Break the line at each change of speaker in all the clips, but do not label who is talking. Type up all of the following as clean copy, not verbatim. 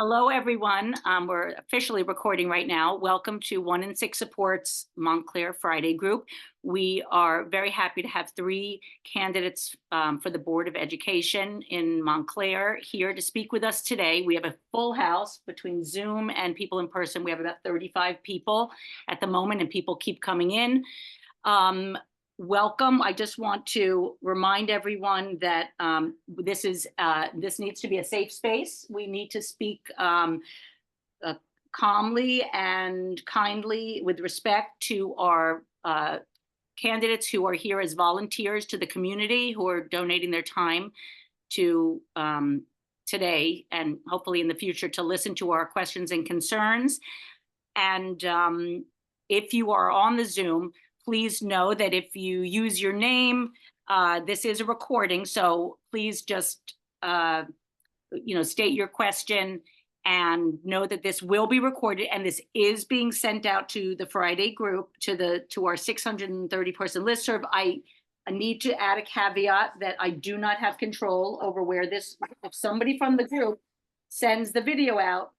Hello, everyone. We're officially recording right now. Welcome to 1 in 6 Supports Montclair Friday group. We are very happy to have 3 candidates for the Board of Education in Montclair here to speak with us today. We have a full house between Zoom and people in person. We have about 35 people at the moment, and people keep coming in. Welcome. I just want to remind everyone that this needs to be a safe space. We need to speak calmly and kindly with respect to our candidates who are here as volunteers to the community, who are donating their time to today and hopefully in the future to listen to our questions and concerns. And if you are on the Zoom, please know that if you use your name, this is a recording, so please just state your question and know that this will be recorded, and this is being sent out to the Friday group, to our 630 person listserv. I need to add a caveat that I do not have control over where this, if somebody from the group sends the video out,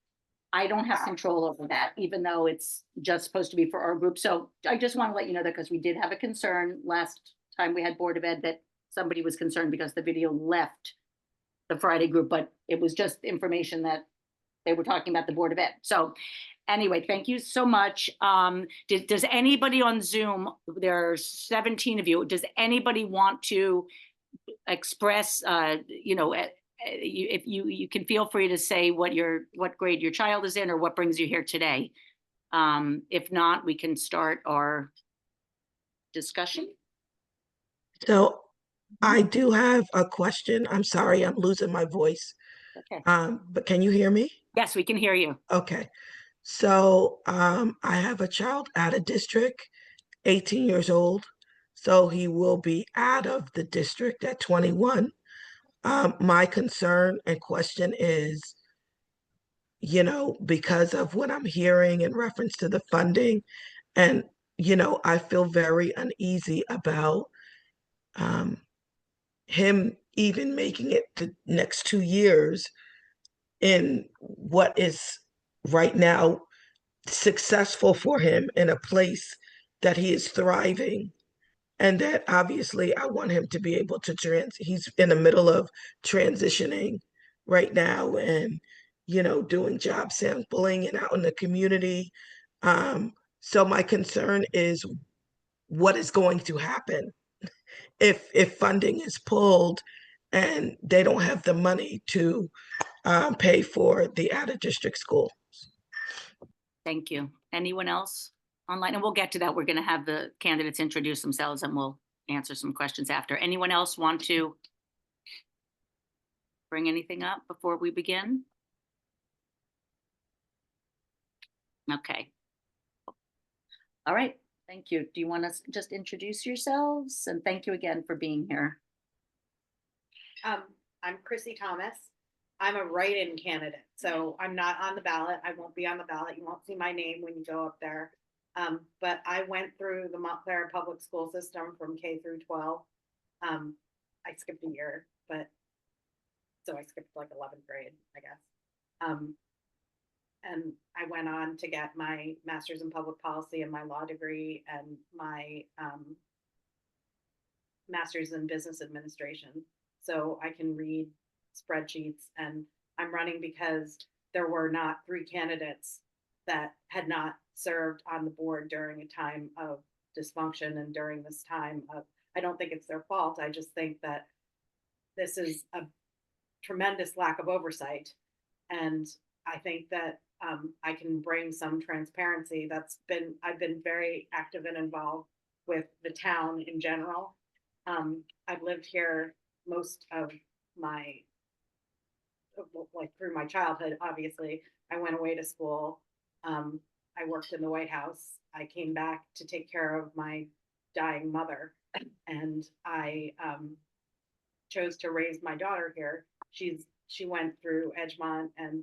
I don't have control over that, even though it's just supposed to be for our group. So I just want to let you know that, because we did have a concern last time we had Board of Ed, that somebody was concerned because the video left the Friday group, but it was just information that they were talking about the Board of Ed. So anyway, thank you so much. Does anybody on Zoom, there are 17 of you, does anybody want to express, if you can feel free to say what grade your child is in or what brings you here today. If not, we can start our discussion.
So I do have a question. I'm sorry, I'm losing my voice.
Okay.
But can you hear me?
Yes, we can hear you.
Okay. So I have a child out of district, 18 years old. So he will be out of the district at 21. My concern and question is, because of what I'm hearing in reference to the funding, and, I feel very uneasy about him even making it the next 2 years in what is right now successful for him in a place that he is thriving. And that obviously I want him to be able to he's in the middle of transitioning right now and, doing job sampling and out in the community. So my concern is what is going to happen if funding is pulled and they don't have the money to pay for the out of district school.
Thank you. Anyone else online? And we'll get to that. We're going to have the candidates introduce themselves and we'll answer some questions after. Anyone else want to bring anything up before we begin? Okay. All right. Thank you. Do you want to just introduce yourselves? And thank you again for being here.
I'm Chrissy Thomas. I'm a write-in candidate, so I'm not on the ballot. I won't be on the ballot. You won't see my name when you go up there. But I went through the Montclair public school system from K through 12. I skipped a year, so I skipped like 11th grade, I guess. And I went on to get my master's in public policy and my law degree and my master's in business administration. So I can read spreadsheets, and I'm running because there were not 3 candidates that had not served on the board during a time of dysfunction and during this time of, I don't think it's their fault. I just think that this is a tremendous lack of oversight. And I think that I can bring some transparency. I've been very active and involved with the town in general. I've lived here most of my, like through my childhood, obviously. I went away to school. I worked in the White House. I came back to take care of my dying mother, and I chose to raise my daughter here. She went through Edgemont and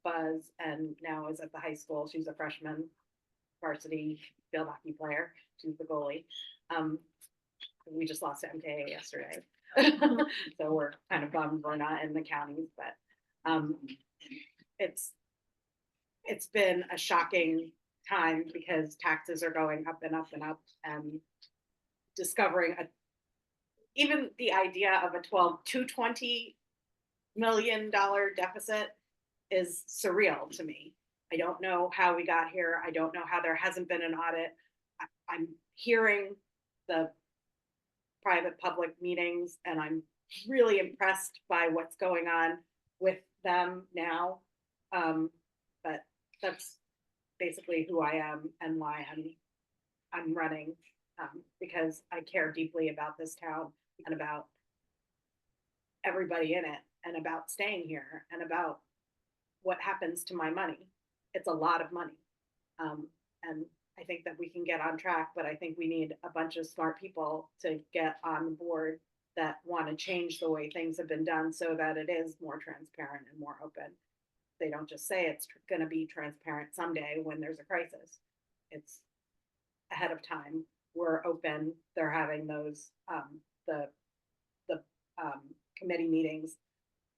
Buzz, and now is at the high school. She's a freshman varsity field hockey player. She's the goalie. We just lost to MKA yesterday. So we're kind of bummed we're not in the counties, but it's it's been a shocking time because taxes are going up and up and up, and discovering even the idea of a $20 million deficit is surreal to me. I don't know how we got here. I don't know how there hasn't been an audit. I'm hearing the private public meetings, and I'm really impressed by what's going on with them now. But that's basically who I am and why I'm running, because I care deeply about this town and about everybody in it and about staying here and about what happens to my money. It's a lot of money. And I think that we can get on track, but I think we need a bunch of smart people to get on board that want to change the way things have been done so that it is more transparent and more open. They don't just say it's going to be transparent someday when there's a crisis. It's ahead of time. We're open. They're having those the committee meetings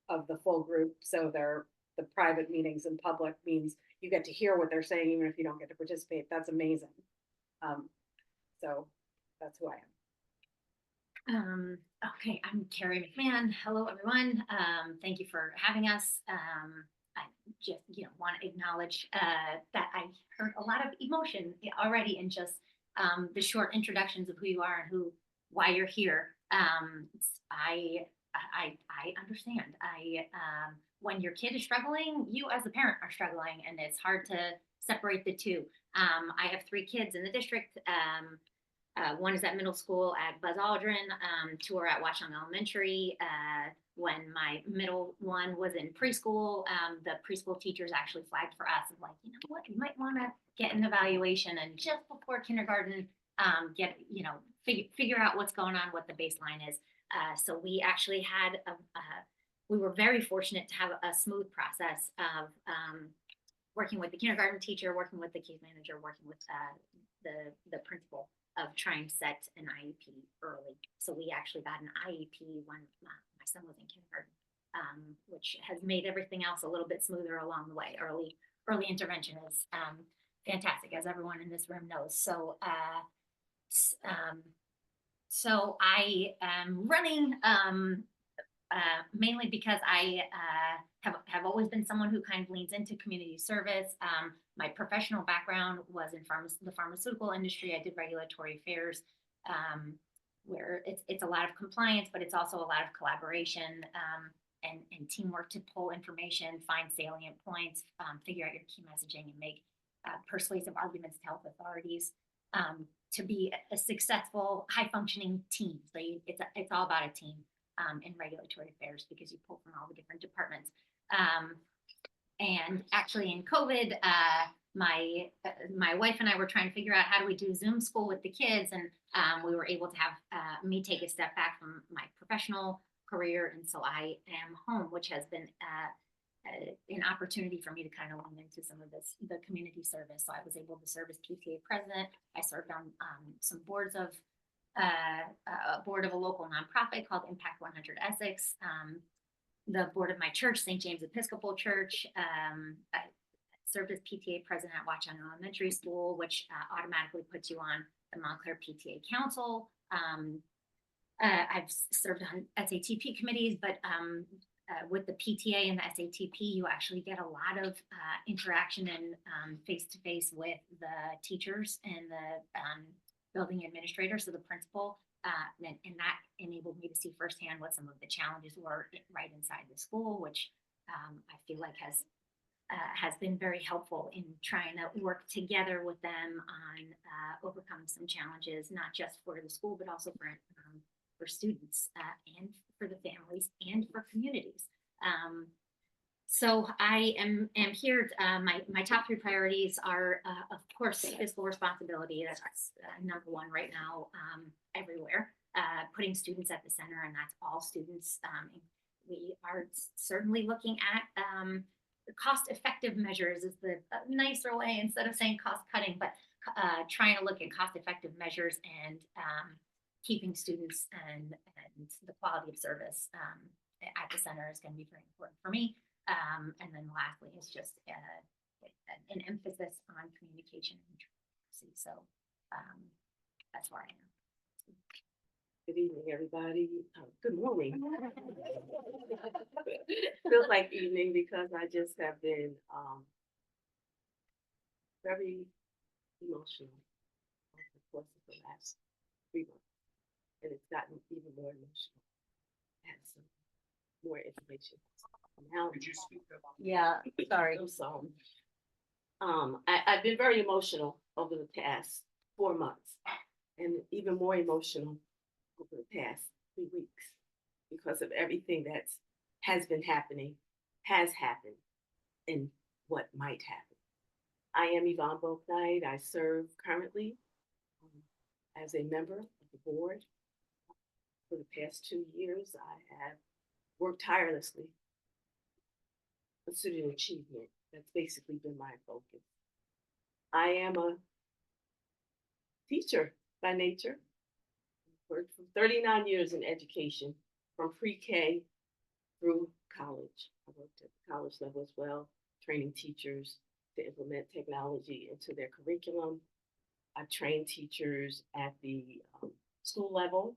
of the full group. So they're the private meetings in public means you get to hear what they're saying even if you don't get to participate. That's amazing. So that's who I am.
Okay, I'm Carrie McMahon. Hello, everyone. Thank you for having us. I just, want to acknowledge that I heard a lot of emotion already in just the short introductions of who you are and why you're here. I understand. When your kid is struggling, you as a parent are struggling, and it's hard to separate the two. I have 3 kids in the district. One is at middle school at Buzz Aldrin, 2 are at Watchung Elementary. When my middle one was in preschool, the preschool teachers actually flagged for us and like, you know what, you might want to get an evaluation and just before kindergarten, figure out what's going on, what the baseline is. So we actually had we were very fortunate to have a smooth process of working with the kindergarten teacher, working with the case manager, working with the principal of trying to set an IEP early. So we actually got an IEP when my son was in kindergarten, which has made everything else a little bit smoother along the way. Early intervention is fantastic, as everyone in this room knows. So I am running mainly because I have always been someone who kind of leans into community service. My professional background was in the pharmaceutical industry. I did regulatory affairs, where it's a lot of compliance, but it's also a lot of collaboration and teamwork to pull information, find salient points, figure out your key messaging, and make persuasive arguments to health authorities to be a successful, high-functioning team. So it's all about a team in regulatory affairs because you pull from all the different departments. And actually in COVID, my wife and I were trying to figure out how do we do Zoom school with the kids, and we were able to have me take a step back from my professional career, and so I am home, which has been an opportunity for me to kind of lean into some of the community service. So I was able to serve as PTA president. I served on some boards of a board of a local nonprofit called Impact 100 Essex, the board of my church, St. James Episcopal Church. I served as PTA president at Watchung Elementary School, which automatically puts you on the Montclair PTA Council. I've served on SATP committees, but with the PTA and the SATP, you actually get a lot of interaction and face-to-face with the teachers and the building administrator, so the principal, and that enabled me to see firsthand what some of the challenges were right inside the school, which I feel like has been very helpful in trying to work together with them on overcoming some challenges, not just for the school, but also for students and for the families and for communities. So I am here. My top 3 priorities are, of course, fiscal responsibility. That's number 1 right now, everywhere. Putting students at the center, and that's all students. We are certainly looking at cost-effective measures is the nicer way instead of saying cost-cutting, but trying to look at cost-effective measures and keeping students and the quality of service at the center is going to be very important for me. And then lastly is just an emphasis on communication and transparency. So that's where I am.
Good evening, everybody. Good morning. Feels like evening because I just have been very emotional over the course of the last 3 months, and it's gotten even more emotional. I have some more information now.
Could you speak up?
Yeah, sorry.
I'm sorry. I've been very emotional over the past 4 months, and even more emotional over the past 3 weeks because of everything has happened, and what might happen. I am Yvonne Bouknight. I serve currently as a member of the board. For the past 2 years, I have worked tirelessly for student achievement. That's basically been my focus. I am a teacher by nature. Worked for 39 years in education, from pre-K through college. I worked at the college level as well, training teachers to implement technology into their curriculum. I've trained teachers at the school level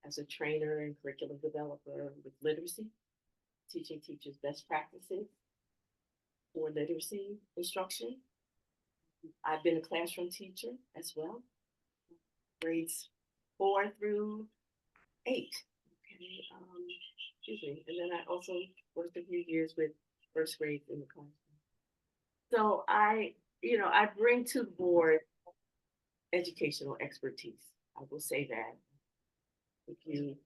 as a trainer and curriculum developer with literacy, teaching teachers best practices for literacy instruction. I've been a classroom teacher as well, grades 4 through 8. Okay, excuse me. And then I also worked a few years with first grade in the classroom. So I bring to the board educational expertise. I will say that. If you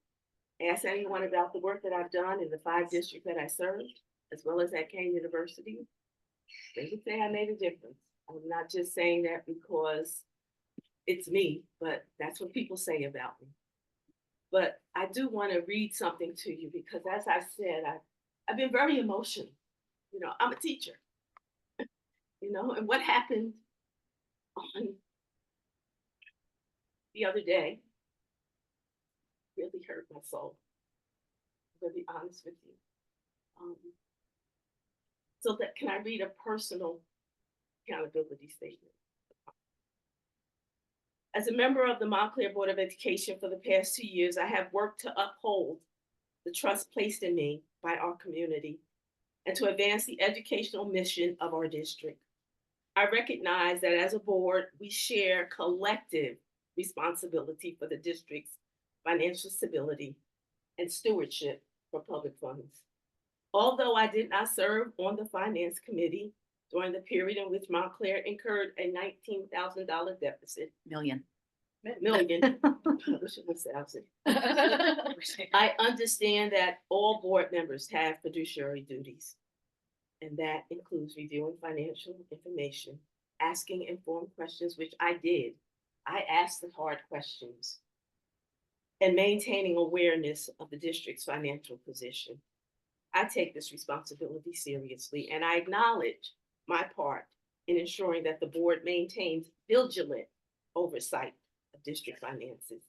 ask anyone about the work that I've done in the 5 districts that I served, as well as at Kane University, they would say I made a difference. I'm not just saying that because it's me, but that's what people say about me. But I do want to read something to you because, as I said, I've been very emotional. I'm a teacher. And what happened on the other day really hurt my soul. I'm going to be honest with you. So that can I read a personal accountability statement? As a member of the Montclair Board of Education for the past 2 years, I have worked to uphold the trust placed in me by our community and to advance the educational mission of our district. I recognize that as a board, we share collective responsibility for the district's financial stability and stewardship for public funds. Although I did not serve on the Finance Committee during the period in which Montclair incurred a $19,000 deficit. Million. I wish it was 1,000. I understand that all board members have fiduciary duties, and that includes reviewing financial information, asking informed questions, which I did. I asked the hard questions, and maintaining awareness of the district's financial position. I take this responsibility seriously, and I acknowledge my part in ensuring that the board maintains vigilant oversight of district finances.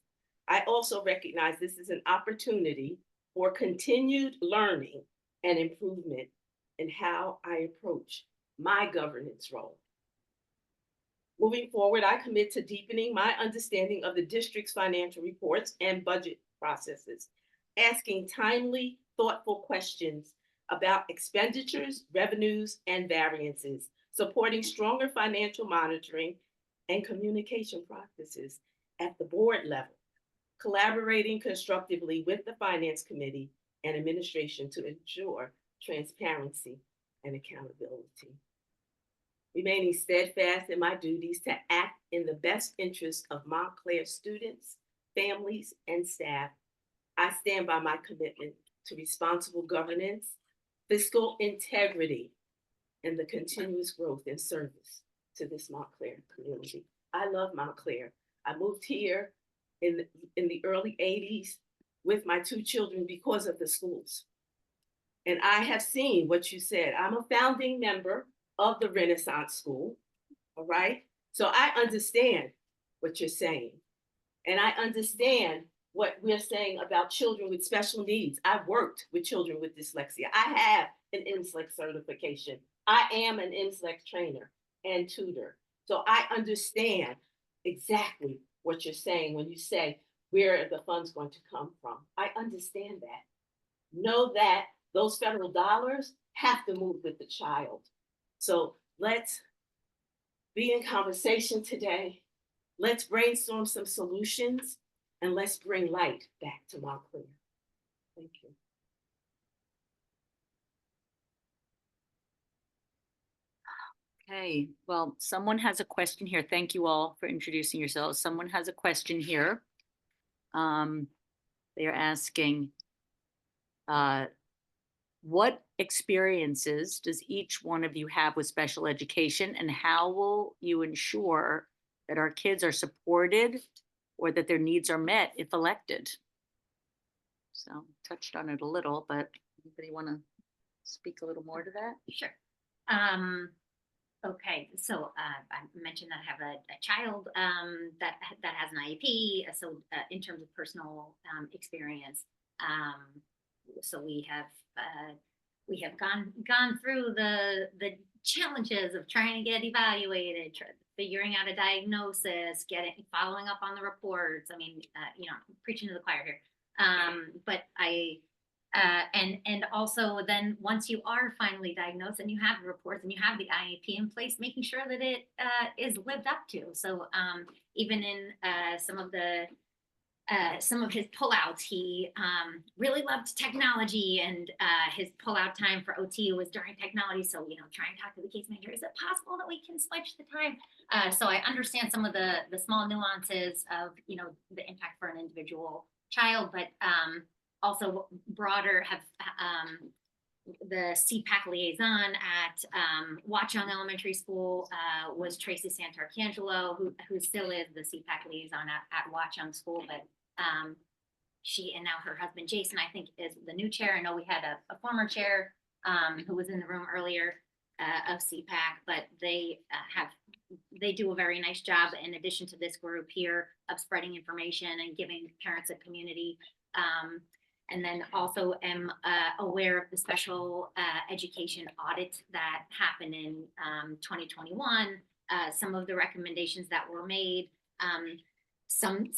I also recognize this is an opportunity for continued learning and improvement in how I approach my governance role. Moving forward, I commit to deepening my understanding of the district's financial reports and budget processes, asking timely, thoughtful questions about expenditures, revenues, and variances, supporting stronger financial monitoring and communication practices at the board level, collaborating constructively with the Finance Committee and administration to ensure transparency and accountability. Remaining steadfast in my duties to act in the best interest of Montclair students, families, and staff, I stand by my commitment to responsible governance, fiscal integrity, and the continuous growth and service to this Montclair community. I love Montclair. I moved here in the early 80s with my 2 children because of the schools. And I have seen what you said. I'm a founding member of the Renaissance School, all right? So I understand what you're saying. And I understand what we're saying about children with special needs. I've worked with children with dyslexia. I have an NSLEX certification. I am an NSLEX trainer and tutor. So I understand exactly what you're saying when you say, where are the funds going to come from? I understand that. Know that those federal dollars have to move with the child. So let's be in conversation today. Let's brainstorm some solutions and let's bring light back to Montclair. Thank you.
Okay, well, someone has a question here. Thank you all for introducing yourselves. Someone has a question here. They are asking, what experiences does each one of you have with special education, and how will you ensure that our kids are supported or that their needs are met if elected? So touched on it a little, but anybody want to speak a little more to that?
Sure. Okay, so I mentioned that I have a child that has an IEP. So in terms of personal experience, so we have gone through the challenges of trying to get evaluated, figuring out a diagnosis, following up on the reports. I mean, preaching to the choir here. But and also then once you are finally diagnosed and you have the reports and you have the IEP in place, making sure that it is lived up to. So even in some of his pullouts, he really loved technology, and his pullout time for OT was during technology. So, try and talk to the case manager. Is it possible that we can switch the time? So I understand some of the small nuances of, the impact for an individual child, but also broader have the CPAC liaison at Watchung Elementary School was Tracy Santarcangelo, who still is the CPAC liaison at Watchung School, but she and now her husband Jason, I think, is the new chair. I know we had a former chair who was in the room earlier of CPAC, but they do a very nice job in addition to this group here of spreading information and giving parents a community. And then also am aware of the special education audit that happened in 2021. Some of the recommendations that were made, some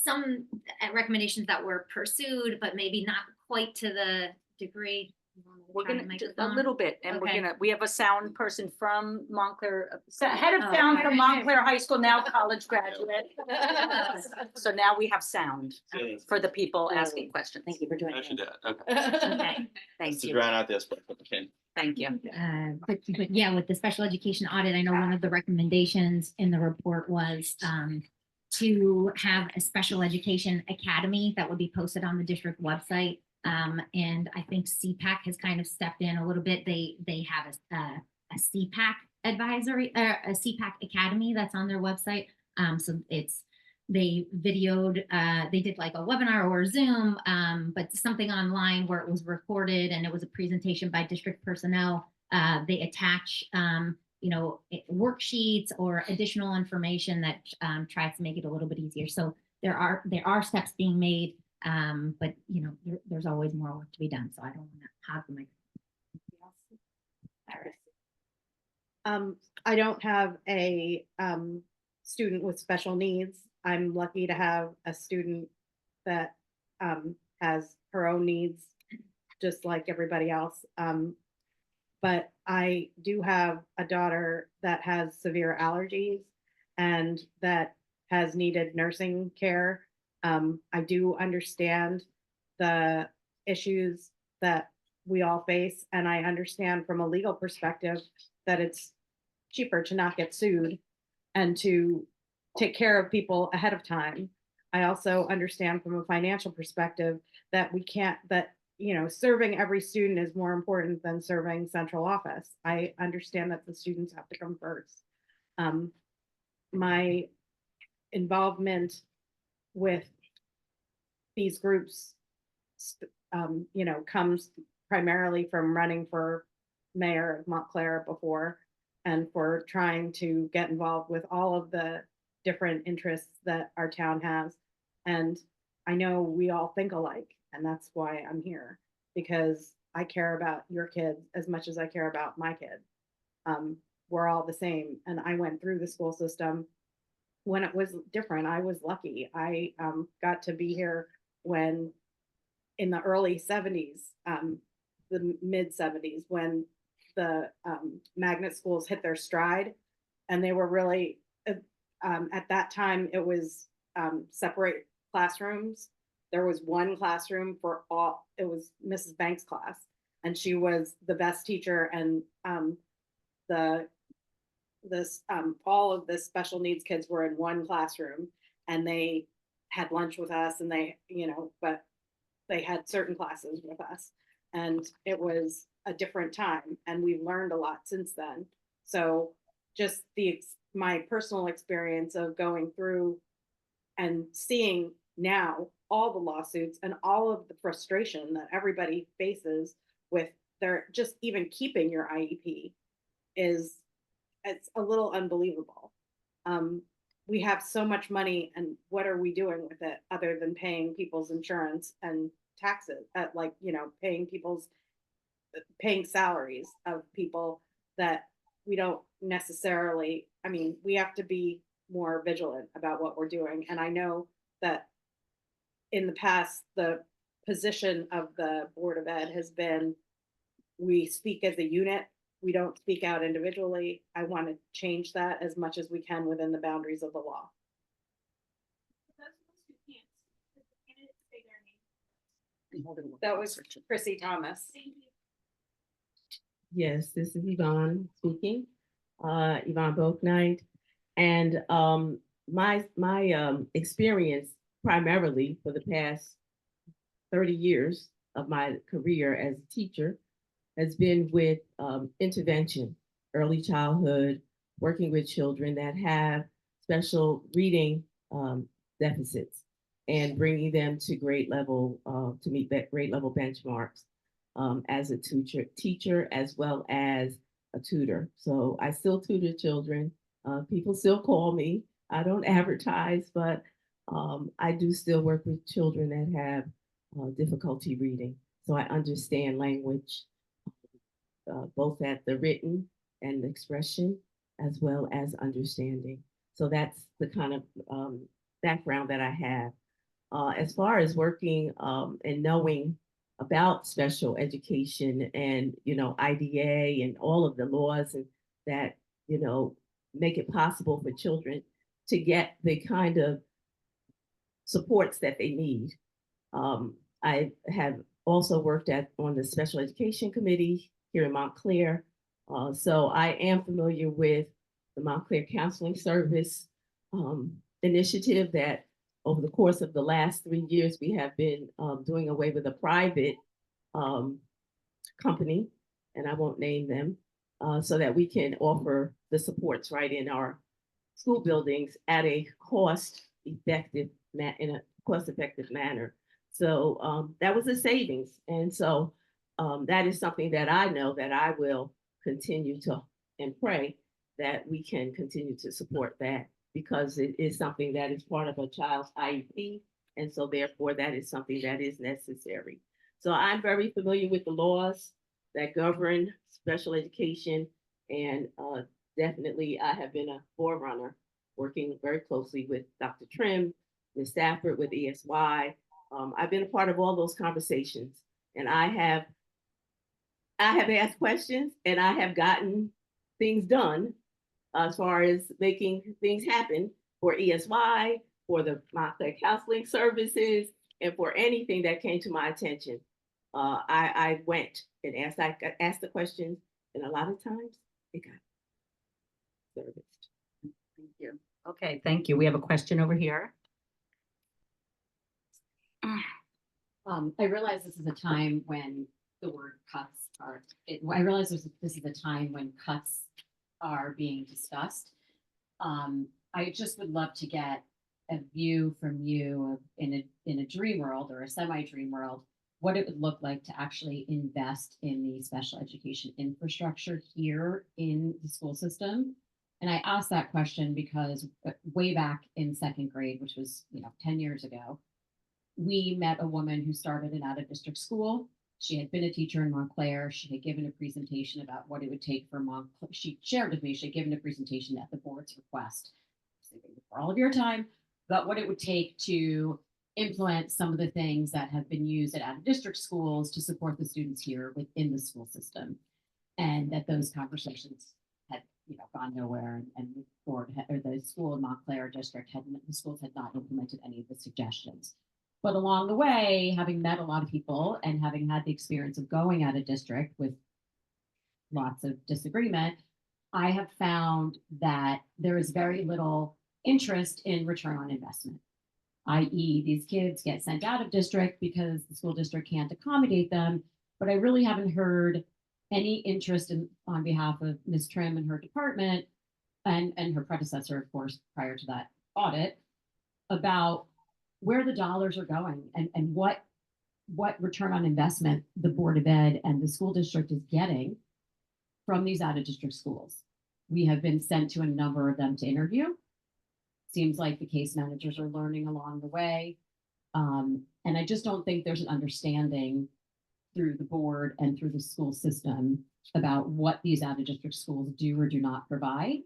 recommendations that were pursued, but maybe not quite to the degree.
We're gonna just a little bit, and
Okay.
we have a sound person from Montclair, head of
Oh,
sound
okay.
from Montclair High School, now college graduate. So now we have sound for the people asking questions.
Thank you for joining.
Actually,
us.
did. Okay.
Okay, thank
To
you,
drown out this, but okay.
thank you.
But yeah, with the special education audit, I know one of the recommendations in the report was to have a special education academy that would be posted on the district website. And I think CPAC has kind of stepped in a little bit. They have a CPAC advisory, a CPAC academy that's on their website. So they videoed, they did like a webinar or Zoom, but something online where it was recorded and it was a presentation by district personnel. They attach, worksheets or additional information that tries to make it a little bit easier. So there are steps being made, but there's always more work to be done. So I don't want to hog the microphone.
I don't have a student with special needs. I'm lucky to have a student that has her own needs, just like everybody else. But I do have a daughter that has severe allergies and that has needed nursing care. I do understand the issues that we all face, and I understand from a legal perspective that it's cheaper to not get sued and to take care of people ahead of time. I also understand from a financial perspective that serving every student is more important than serving central office. I understand that the students have to come first. My involvement with these groups, comes primarily from running for mayor of Montclair before, and for trying to get involved with all of the different interests that our town has. And I know we all think alike, and that's why I'm here, because I care about your kids as much as I care about my kid. We're all the same, and I went through the school system when it was different. I was lucky. I got to be here when in the early 70s, the mid 70s, when the magnet schools hit their stride, and they were really, at that time, it was separate classrooms. There was one classroom for all, it was Mrs. Banks' class, and she was the best teacher, and the all of the special needs kids were in one classroom, and they had lunch with us, and they, but they had certain classes with us, and it was a different time, and we've learned a lot since then. So just my personal experience of going through and seeing now all the lawsuits and all of the frustration that everybody faces with their just even keeping your IEP is, it's a little unbelievable. We have so much money, and what are we doing with it other than paying people's insurance and taxes, paying salaries of people that we don't necessarily, I mean, we have to be more vigilant about what we're doing. And I know that in the past, the position of the Board of Ed has been, we speak as a unit, we don't speak out individually. I want to change that as much as we can within the boundaries of the law. That was Chrissy Thomas.
Yes, this is Yvonne speaking, Yvonne Boaknight. And my experience primarily for the past 30 years of my career as a teacher has been with intervention, early childhood, working with children that have special reading deficits and bringing them to grade level, to meet that grade level benchmarks as a teacher as well as a tutor. So I still tutor children. People still call me. I don't advertise, but I do still work with children that have difficulty reading. So I understand language, both at the written and the expression, as well as understanding. So that's the kind of background that I have. As far as working and knowing about special education and, IDA and all of the laws and that, make it possible for children to get the kind of supports that they need. I have also worked on the special education committee here in Montclair. So I am familiar with the Montclair Counseling Service initiative that over the course of the last 3 years, we have been doing away with a private company, and I won't name them, so that we can offer the supports right in our school buildings at a cost-effective manner. So that was a savings. And so that is something that I know that I will continue to and pray that we can continue to support that, because it is something that is part of a child's IEP. And so therefore that is something that is necessary. So I'm very familiar with the laws that govern special education, and definitely I have been a forerunner working very closely with Dr. Trim, Ms. Stafford, with ESY. I've been a part of all those conversations, and I have asked questions, and I have gotten things done as far as making things happen for ESY, for the Montclair Counseling Services, and for anything that came to my attention. I went and asked the questions, and a lot of times it got serviced.
Thank you. Okay, thank you. We have a question over here.
I realize this is a time when the word cuts are, I realize this is a time when cuts are being discussed. I just would love to get a view from you in a dream world or a semi-dream world, what it would look like to actually invest in the special education infrastructure here in the school system. And I asked that question because way back in second grade, which was 10 years ago, we met a woman who started an out-of-district school. She had been a teacher in Montclair. She had given a presentation about what it would take for Montclair. She shared with me, she had given a presentation at the board's request, for all of your time, about what it would take to implement some of the things that have been used at out-of-district schools to support the students here within the school system. And that those conversations had, gone nowhere, and the board or the school in Montclair district the schools had not implemented any of the suggestions. But along the way, having met a lot of people and having had the experience of going out of district with lots of disagreement, I have found that there is very little interest in return on investment, i.e. these kids get sent out of district because the school district can't accommodate them. But I really haven't heard any interest on behalf of Ms. Trim and her department and her predecessor, of course, prior to that audit, about where the dollars are going and what return on investment the Board of Ed and the school district is getting from these out-of-district schools. We have been sent to a number of them to interview. Seems like the case managers are learning along the way. And I just don't think there's an understanding through the board and through the school system about what these out-of-district schools do or do not provide.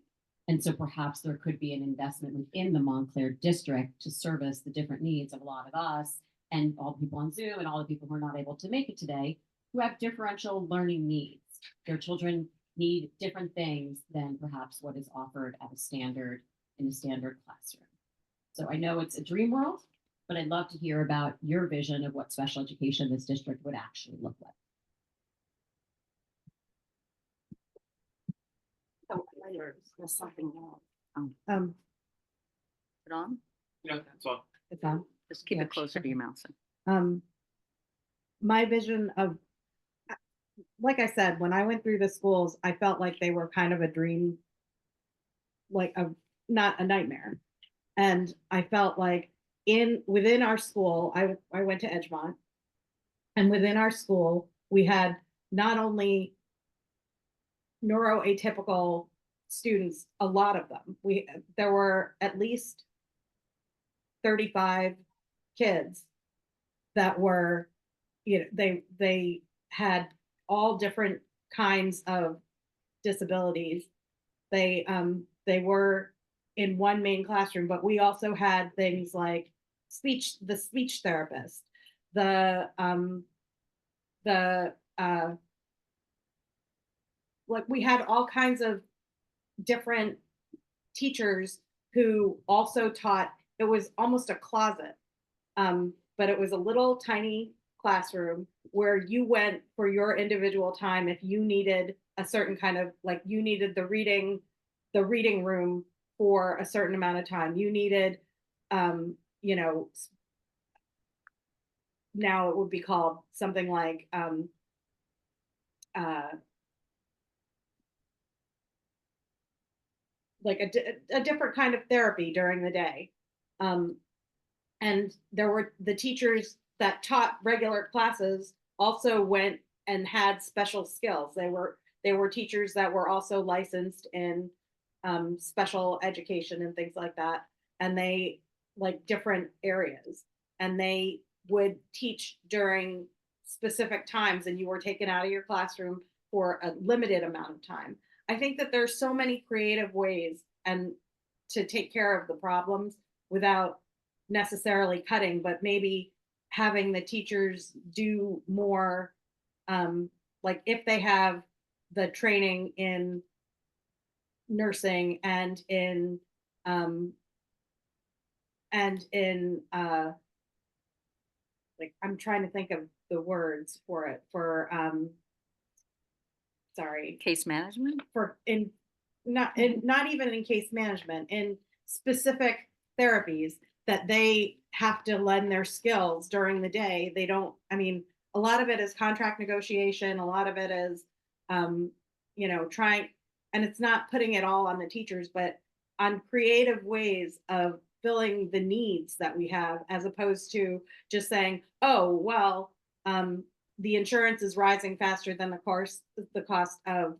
And so perhaps there could be an investment within the Montclair district to service the different needs of a lot of us and all the people on Zoom and all the people who are not able to make it today who have differential learning needs. Their children need different things than perhaps what is offered at a standard in a standard classroom. So I know it's a dream world, but I'd love to hear about your vision of what special education in this district would actually look like.
Oh, there's something wrong. Put on?
Yeah, that's all.
It's on.
Just keep
Yeah.
it closer to your mouth. So.
My vision of, like I said, when I went through the schools, I felt like they were kind of a dream, like not a nightmare. And I felt like within our school, I went to Edgemont, and within our school, we had not only neuroatypical students, a lot of them. There were at least 35 kids that were, they had all different kinds of disabilities. They were in one main classroom, but we also had things like the speech therapist, like we had all kinds of different teachers who also taught. It was almost a closet, but it was a little tiny classroom where you went for your individual time if you needed a certain kind of, like, you needed the reading room for a certain amount of time. You needed, now it would be called something like a different kind of therapy during the day. And there were the teachers that taught regular classes also went and had special skills. They were teachers that were also licensed in special education and things like that. And they like different areas, and they would teach during specific times, and you were taken out of your classroom for a limited amount of time. I think that there's so many creative ways and to take care of the problems without necessarily cutting, but maybe having the teachers do more, like if they have the training in nursing and in like, I'm trying to think of the words for it,
Case management?
Not even in case management, in specific therapies that they have to lend their skills during the day. They don't, I mean, a lot of it is contract negotiation. A lot of it is, trying, and it's not putting it all on the teachers, but on creative ways of filling the needs that we have, as opposed to just saying, oh, well, the insurance is rising faster than the cost of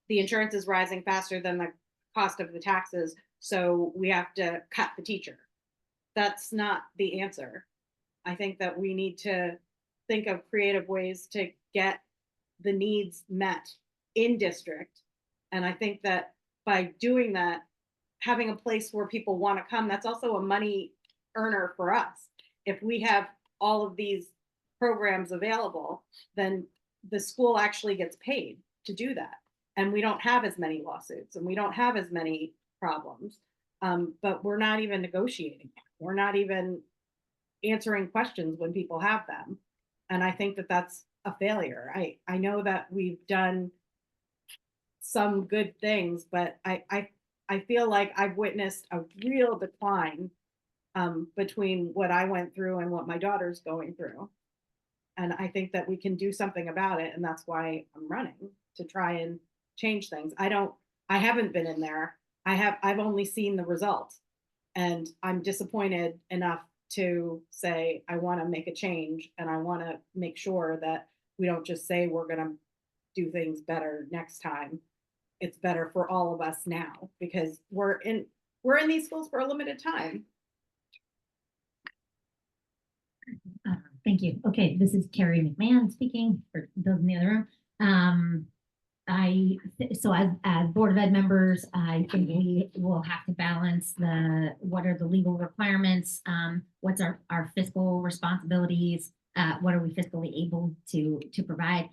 the insurance is rising faster than the cost of the taxes. so we have to cut the teacher. That's not the answer. I think that we need to think of creative ways to get the needs met in district. And I think that by doing that, having a place where people want to come, that's also a money earner for us. If we have all of these programs available, then the school actually gets paid to do that. And we don't have as many lawsuits and we don't have as many problems. But we're not even negotiating. We're not even answering questions when people have them. And I think that that's a failure. I know that we've done some good things, but I feel like I've witnessed a real decline between what I went through and what my daughter's going through. And I think that we can do something about it. And that's why I'm running, to try and change things. I haven't been in there. I've only seen the results, and I'm disappointed enough to say, I want to make a change, and I want to make sure that we don't just say we're going to do things better next time. It's better for all of us now, because we're in these schools for a limited time.
Thank you. Okay, this is Carrie McMahon speaking for those in the other room. So as Board of Ed members, I think we will have to balance what are the legal requirements, what's our fiscal responsibilities, what are we fiscally able to provide,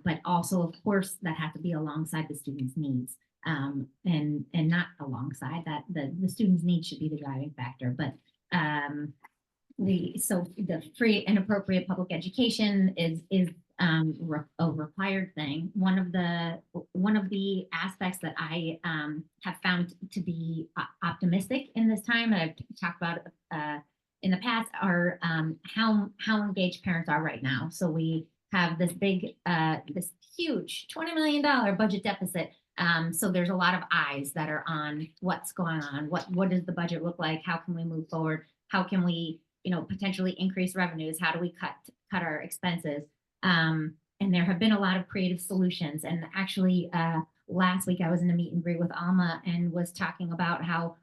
but also, of course, that has to be alongside the students' needs, and not alongside that. The students' needs should be the driving factor, but the free and appropriate public education is a required thing. One of the aspects that I have found to be optimistic in this time, and I've talked about in the past, are how engaged parents are right now. So we have this this huge $20 million budget deficit. So there's a lot of eyes that are on what's going on. What does the budget look like? How can we move forward? How can we, potentially increase revenues? How do we cut our expenses? And there have been a lot of creative solutions. And actually, last week I was in a meet and greet with Alma and was talking about how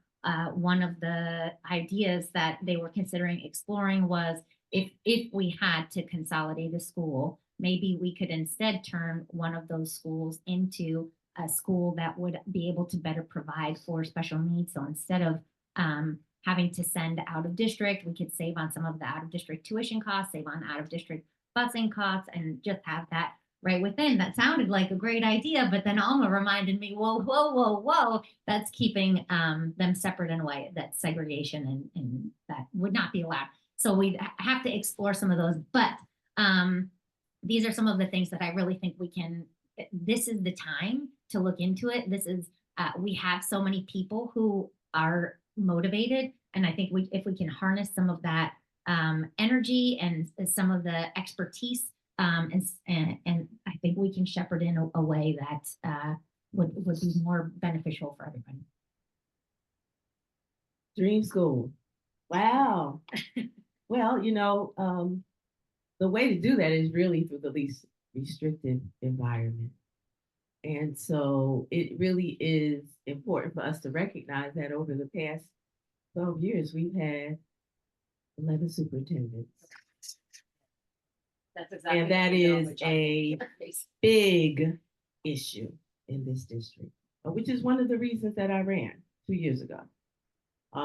one of the ideas that they were considering exploring was, if we had to consolidate a school, maybe we could instead turn one of those schools into a school that would be able to better provide for special needs. So instead of having to send out of district, we could save on some of the out of district tuition costs, save on out of district busing costs, and just have that right within. That sounded like a great idea, but then Alma reminded me, whoa, that's keeping them separate in a way. That's segregation, and that would not be allowed. So we have to explore some of those, but these are some of the things that I really think this is the time to look into it. This is, we have so many people who are motivated, and I think if we can harness some of that energy and some of the expertise, and I think we can shepherd in a way that would be more beneficial for everybody.
Dream school. Wow. Well, the way to do that is really through the least restrictive environment. And so it really is important for us to recognize that over the past 12 years, we've had 11 superintendents.
That's exactly.
And that is a big issue in this district, which is one of the reasons that I ran 2 years ago.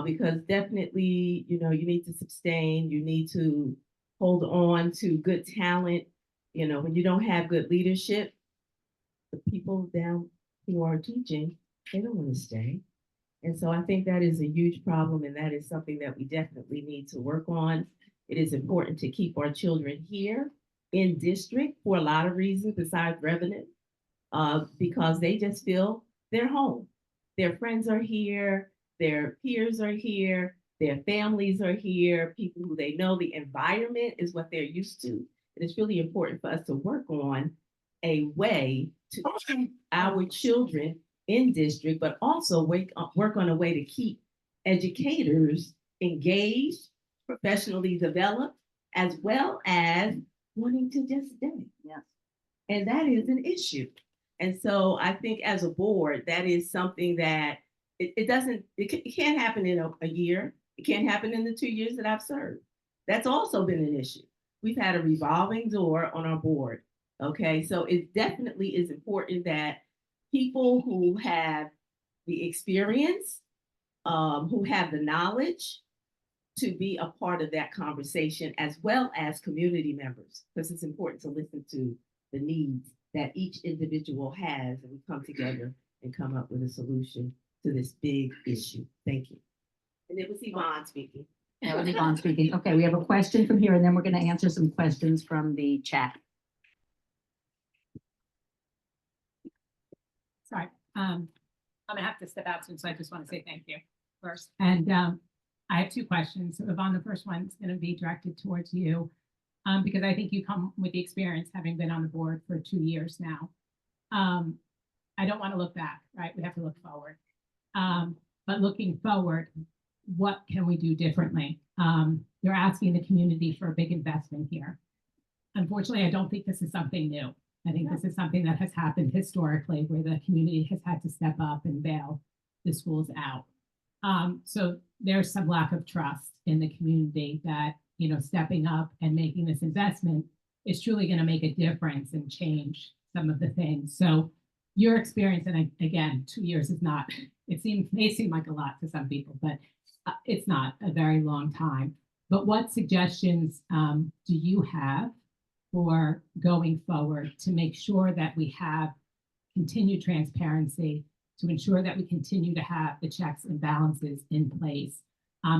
Because definitely, you need to sustain, you need to hold on to good talent. When you don't have good leadership, the people down who are teaching, they don't want to stay. And so I think that is a huge problem, and that is something that we definitely need to work on. It is important to keep our children here in district for a lot of reasons besides revenue, because they just feel they're home. Their friends are here, their peers are here, their families are here, people who they know. The environment is what they're used to. And it's really important for us to work on a way to keep our children in district, but also work on a way to keep educators engaged, professionally developed, as well as wanting to just stay.
Yes.
And that is an issue. And so I think as a board, that is something that it can't happen in a year. It can't happen in the 2 years that I've served. That's also been an issue. We've had a revolving door on our board. Okay, so it definitely is important that people who have the experience, who have the knowledge to be a part of that conversation, as well as community members, because it's important to listen to the needs that each individual has, and we come together and come up with a solution to this big issue. Thank you. And it was Yvonne speaking.
That was Yvonne speaking. Okay, we have a question from here, and then we're going to answer some questions from the chat.
Sorry, I'm gonna have to step out soon, so I just want to say thank you first. And I have two questions. So Yvonne, the first one is going to be directed towards you, because I think you come with the experience having been on the board for 2 years now. I don't want to look back, right? We have to look forward. But looking forward, what can we do differently? You're asking the community for a big investment here. Unfortunately, I don't think this is something new. I think this is something that has happened historically, where the community has had to step up and bail the schools out. So there's some lack of trust in the community that, you know, stepping up and making this investment is truly going to make a difference and change some of the things. So your experience, and again, 2 years is not, may seem like a lot to some people, but it's not a very long time. But what suggestions do you have for going forward to make sure that we have continued transparency, to ensure that we continue to have the checks and balances in place?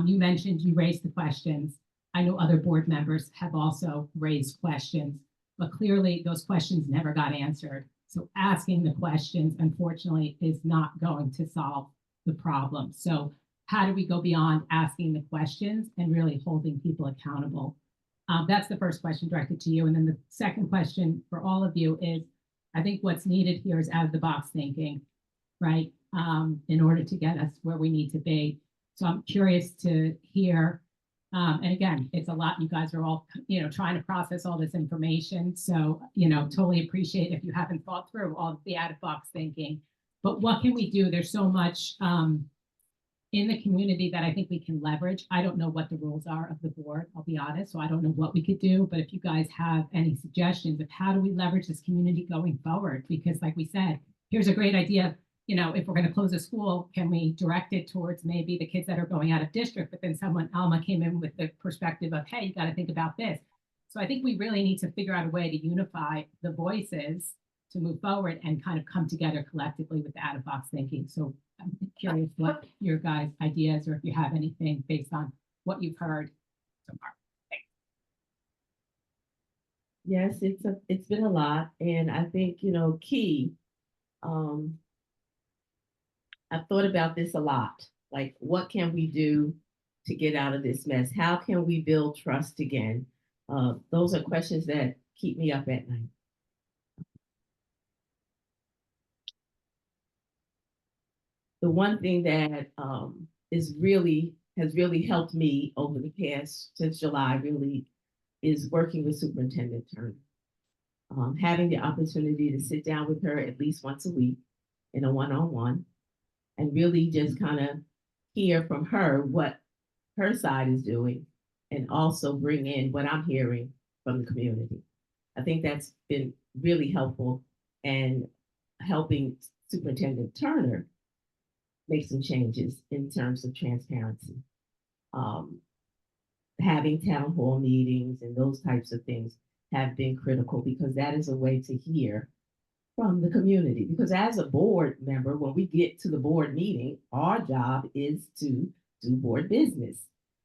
You mentioned you raised the questions. I know other board members have also raised questions, but clearly those questions never got answered. So asking the questions, unfortunately, is not going to solve the problem. So how do we go beyond asking the questions and really holding people accountable? That's the first question directed to you. And then the second question for all of you is, I think what's needed here is out of the box thinking, right? In order to get us where we need to be. So I'm curious to hear, and again, it's a lot. You guys are all, you know, trying to process all this information. So, you know, totally appreciate if you haven't thought through all of the out of box thinking, but what can we do? There's so much in the community that I think we can leverage. I don't know what the rules are of the board, I'll be honest. So I don't know what we could do, but if you guys have any suggestions of how do we leverage this community going forward? Because like we said, here's a great idea. You know, if we're going to close a school, can we direct it towards maybe the kids that are going out of district? But then Alma came in with the perspective of, hey, you got to think about this. So I think we really need to figure out a way to unify the voices to move forward and kind of come together collectively with the out of box thinking. So I'm curious what your guys' ideas, or if you have anything based on what you've heard so far. Thanks.
Yes, it's been a lot, and I think, you know, key. I've thought about this a lot. Like, what can we do to get out of this mess? How can we build trust again? Those are questions that keep me up at night. The one thing that has really helped me over the past, since July, really, is working with Superintendent Turner. Having the opportunity to sit down with her at least once a week in a one-on-one, and really just kind of hear from her what her side is doing, and also bring in what I'm hearing from the community. I think that's been really helpful, and helping Superintendent Turner make some changes in terms of transparency. Having town hall meetings and those types of things have been critical, because that is a way to hear from the community. Because as a board member, when we get to the board meeting, our job is to do board business,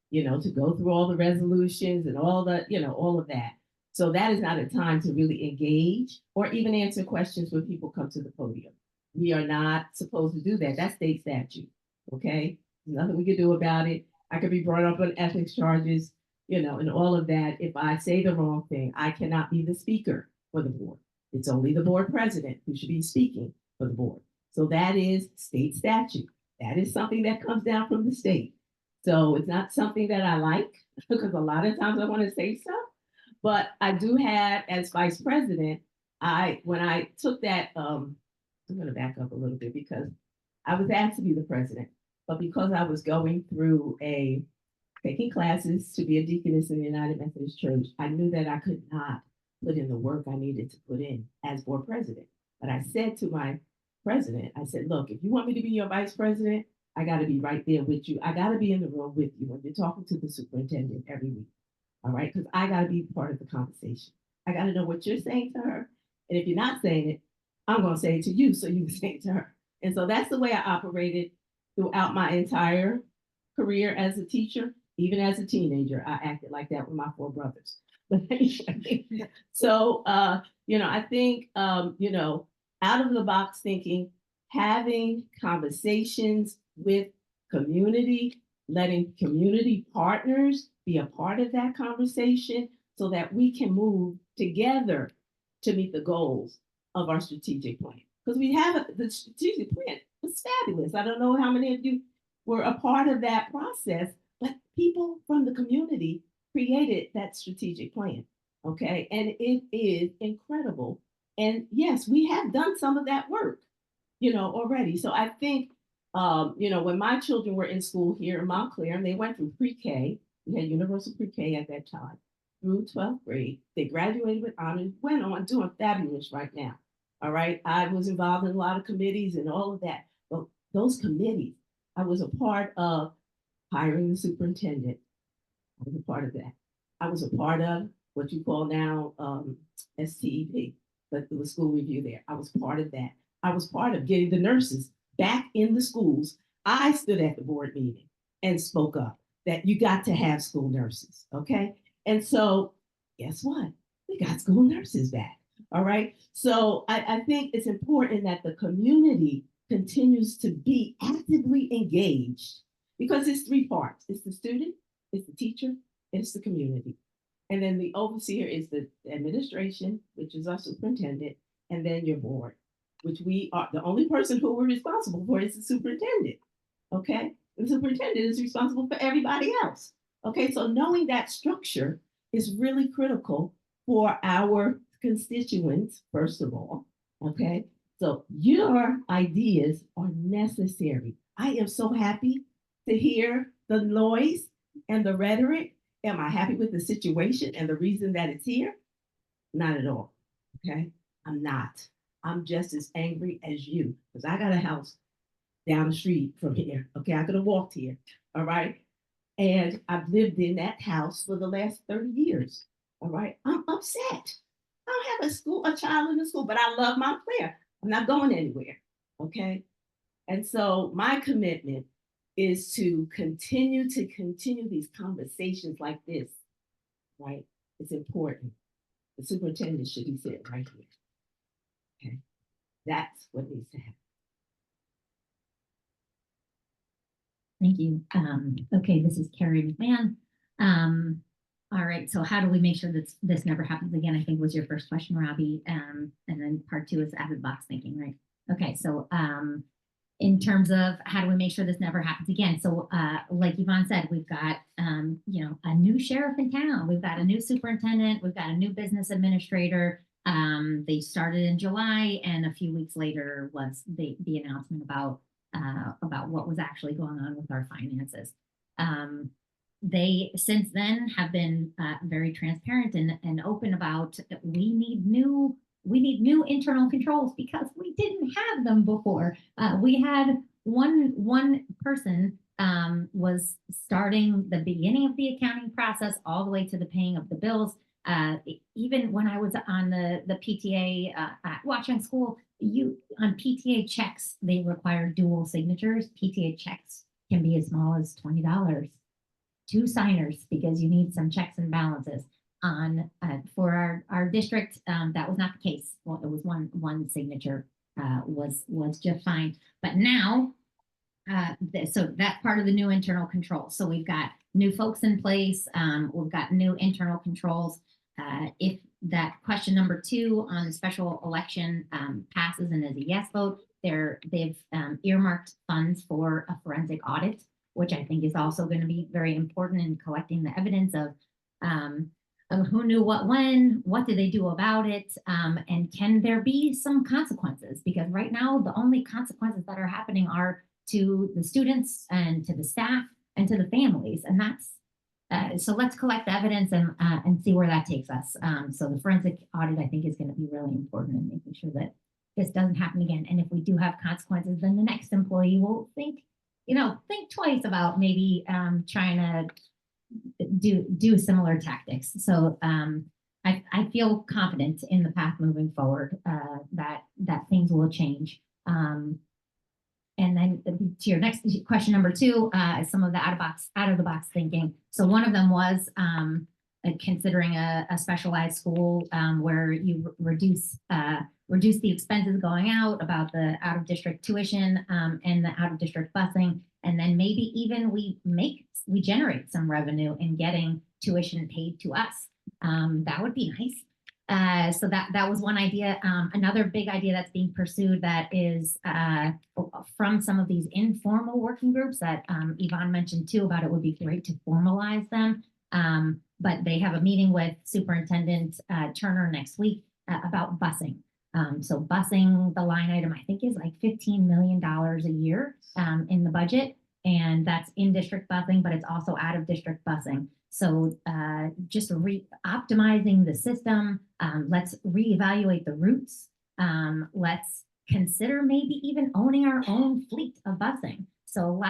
you know, to go through all the resolutions and all the, you know, all of that. So that is not a time to really engage or even answer questions when people come to the podium. We are not supposed to do that. That's state statute, okay? There's nothing we can do about it. I could be brought up on ethics charges, you know, and all of that. If I say the wrong thing, I cannot be the speaker for the board. It's only the board president who should be speaking for the board. So that is state statute. That is something that comes down from the state. So it's not something that I like, because a lot of times I want to say stuff, but I do have, as vice president, when I took that, I'm going to back up a little bit, because I was asked to be the president, but because I was going through taking classes to be a deaconess in the United Methodist Church, I knew that I could not put in the work I needed to put in as board president. But I said to my president, I said, look, if you want me to be your vice president, I got to be right there with you. I got to be in the room with you when you're talking to the superintendent every week. All right. Because I got to be part of the conversation. I got to know what you're saying to her. And if you're not saying it, I'm going to say it to you so you can say it to her. And so that's the way I operated throughout my entire career as a teacher. Even as a teenager, I acted like that with my 4 brothers. But anyway, so, I think, out of the box thinking, having conversations with community, letting community partners be a part of that conversation so that we can move together to meet the goals of our strategic plan. Because we have the strategic plan. It's fabulous. I don't know how many of you were a part of that process, but people from the community created that strategic plan. Okay. And it is incredible. And yes, we have done some of that work, already. So I think, when my children were in school here in Montclair and they went through pre-K, we had universal pre-K at that time, through 12th grade, they graduated with honors, went on doing fabulous right now. All right. I was involved in a lot of committees and all of that. But those committees, I was a part of hiring the superintendent. I was a part of that. I was a part of what you call now STEP, but the school review there. I was part of that. I was part of getting the nurses back in the schools. I stood at the board meeting and spoke up that you got to have school nurses, okay? And so guess what? We got school nurses back, all right? So I think it's important that the community continues to be actively engaged because it's 3 parts. It's the student, it's the teacher, it's the community. And then the overseer is the administration, which is our superintendent, and then your board, which we are the only person who we're responsible for is the superintendent. Okay. And the superintendent is responsible for everybody else. Okay. So knowing that structure is really critical for our constituents, first of all. Okay. So your ideas are necessary. I am so happy to hear the noise and the rhetoric. Am I happy with the situation and the reason that it's here? Not at all. Okay. I'm not. I'm just as angry as you because I got a house down the street from here. Okay. I could have walked here. All right. And I've lived in that house for the last 30 years. All right. I'm upset. I don't have a child in the school, but I love Montclair. I'm not going anywhere. Okay. And so my commitment is to continue these conversations like this, right? It's important. The superintendent should be sitting right here. Okay. That's what needs to happen.
Thank you. Okay, this is Carrie McMahon. All right, so how do we make sure that this never happens again? I think was your first question, Robbie. And then part 2 is avid box thinking, right? Okay, so in terms of how do we make sure this never happens again? So like Yvonne said, we've got, a new sheriff in town. We've got a new superintendent. We've got a new business administrator. They started in July, and a few weeks later was the announcement about what was actually going on with our finances. They since then have been very transparent and open about we need new internal controls because we didn't have them before. We had one person was starting the beginning of the accounting process all the way to the paying of the bills. Even when I was on the PTA watching school, on PTA checks, they require dual signatures. PTA checks can be as small as $20. 2 signers because you need some checks and balances. On for our district, that was not the case. Well, it was one signature was just fine. But now, so that's part of the new internal control. So we've got new folks in place. We've got new internal controls. If that question number 2 on the special election passes and is a yes vote, they've earmarked funds for a forensic audit, which I think is also going to be very important in collecting the evidence of who knew what when, what did they do about it, and can there be some consequences? Because right now, the only consequences that are happening are to the students and to the staff and to the families, and that's so let's collect the evidence and see where that takes us. So the forensic audit, I think, is going to be really important in making sure that this doesn't happen again. And if we do have consequences, then the next employee will think twice about maybe trying to do similar tactics. So I feel confident in the path moving forward that things will change. And then to your next question, number two, some of the out of the box thinking. So one of them was considering a specialized school where you reduce the expenses going out, about the out of district tuition and the out of district busing, and then maybe even we generate some revenue in getting tuition paid to us. That would be nice. So that was one idea. Another big idea that's being pursued that is from some of these informal working groups that Yvonne mentioned too, about it would be great to formalize them. But they have a meeting with Superintendent Turner next week about busing. So busing, the line item I think is like $15 million a year in the budget. And that's in district busing, but it's also out of district busing. So just optimizing the system. Let's reevaluate the routes. Let's consider maybe even owning our own fleet of busing. So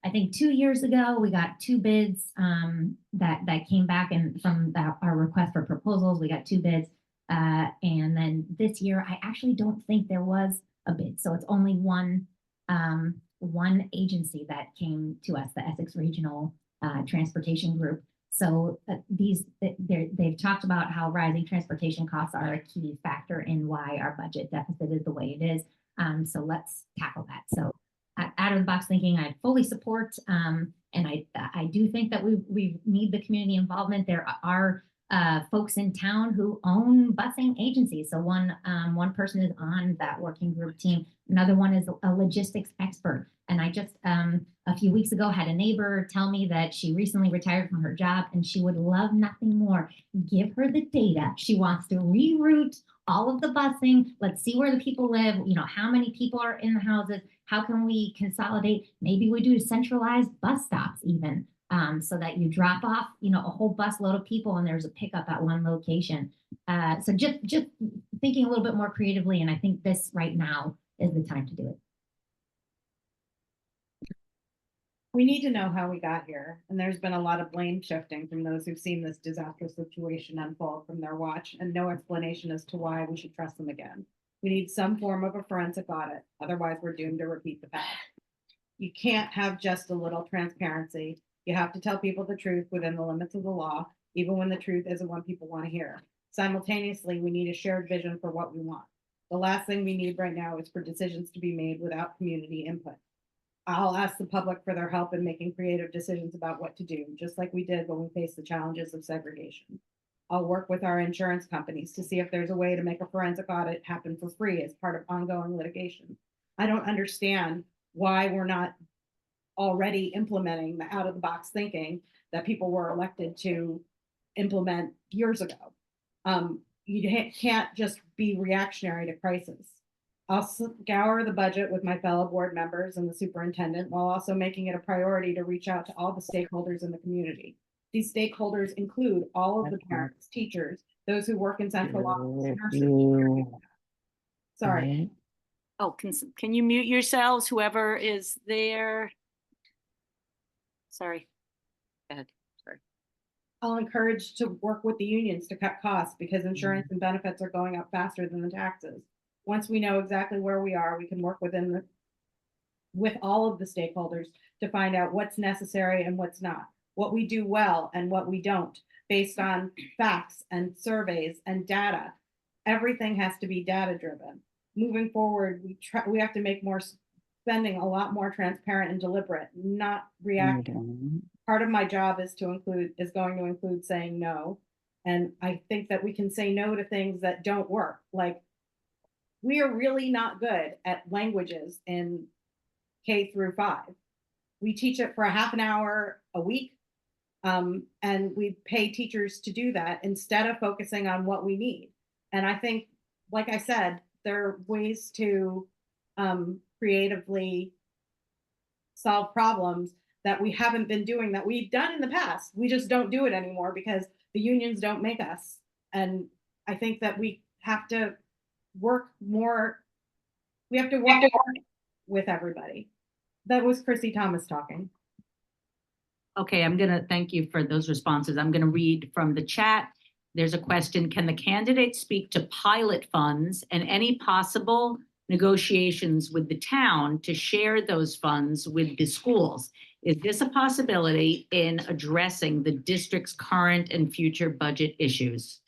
I think 2 years ago, we got 2 bids that came back, and from our request for proposals, we got 2 bids. And then this year, I actually don't think there was a bid. So it's only one agency that came to us, the Essex Regional Transportation Group. So they've talked about how rising transportation costs are a key factor in why our budget deficit is the way it is. So let's tackle that. So out of the box thinking, I fully support, and I do think that we need the community involvement. There are folks in town who own busing agencies. So one person is on that working group team. Another one is a logistics expert. And I just a few weeks ago had a neighbor tell me that she recently retired from her job and she would love nothing more. Give her the data. She wants to reroute all of the busing. Let's see where the people live. How many people are in the houses? How can we consolidate? Maybe we do centralized bus stops even. So that you drop off, a whole bus load of people and there's a pickup at one location. So just thinking a little bit more creatively, and I think this right now is the time to do it.
We need to know how we got here, and there's been a lot of blame shifting from those who've seen this disastrous situation unfold from their watch, and no explanation as to why we should trust them again. We need some form of a forensic audit, otherwise we're doomed to repeat the past. You can't have just a little transparency. You have to tell people the truth within the limits of the law, even when the truth isn't what people want to hear. Simultaneously, we need a shared vision for what we want. The last thing we need right now is for decisions to be made without community input. I'll ask the public for their help in making creative decisions about what to do, just like we did when we faced the challenges of segregation. I'll work with our insurance companies to see if there's a way to make a forensic audit happen for free as part of ongoing litigation. I don't understand why we're not already implementing the out-of-the-box thinking that people were elected to implement years ago. You can't just be reactionary to crisis. I'll scour the budget with my fellow board members and the superintendent, while also making it a priority to reach out to all the stakeholders in the community. These stakeholders include all of the parents, teachers, those who work in central office, nurses. Sorry.
Oh, can you mute yourselves, whoever is there? Sorry. Go ahead. Sorry.
I'll encourage to work with the unions to cut costs because insurance and benefits are going up faster than the taxes. Once we know exactly where we are, we can work with all of the stakeholders to find out what's necessary and what's not, what we do well and what we don't, based on facts and surveys and data. Everything has to be data driven. Moving forward, we have to make more spending a lot more transparent and deliberate, not reactive. Part of my job is going to include saying no. And I think that we can say no to things that don't work. Like, we are really not good at languages in K through 5. We teach it for a half an hour a week. And we pay teachers to do that instead of focusing on what we need. And I think, like I said, there are ways to creatively solve problems that we haven't been doing, that we've done in the past. We just don't do it anymore because the unions don't make us. And I think that we have to work more. We have to work with everybody. That was Chrissy Thomas talking.
Okay, I'm gonna thank you for those responses. I'm gonna read from the chat. There's a question: can the candidates speak to pilot funds and any possible negotiations with the town to share those funds with the schools? Is this a possibility in addressing the district's current and future budget issues?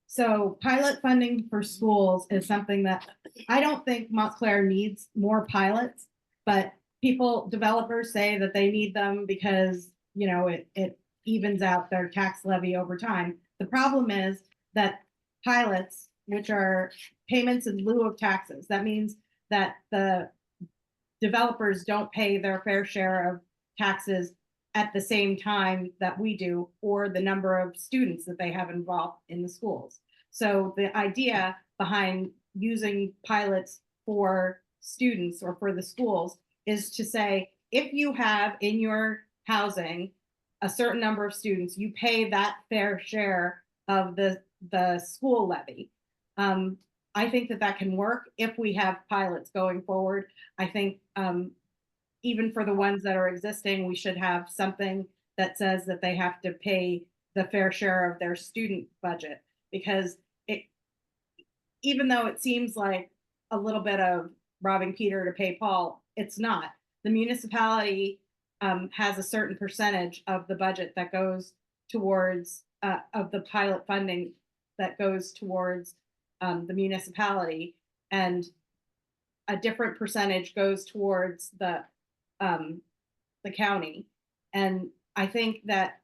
So pilot funding for schools is something that I don't think Montclair needs more pilots, but developers say that they need them because, you know, it evens out their tax levy over time. The problem is that pilots, which are payments in lieu of taxes, that means that the developers don't pay their fair share of taxes at the same time that we do, or the number of students that they have involved in the schools. So the idea behind using pilots for students or for the schools is to say, if you have in your housing a certain number of students, you pay that fair share of the school levy. I think that can work if we have pilots going forward. I think even for the ones that are existing, we should have something that says that they have to pay the fair share of their student budget, because even though it seems like a little bit of robbing Peter to pay Paul, it's not. The municipality has a certain percentage of the budget that goes towards of the pilot funding that goes towards the municipality, and a different percentage goes towards the county. And I think that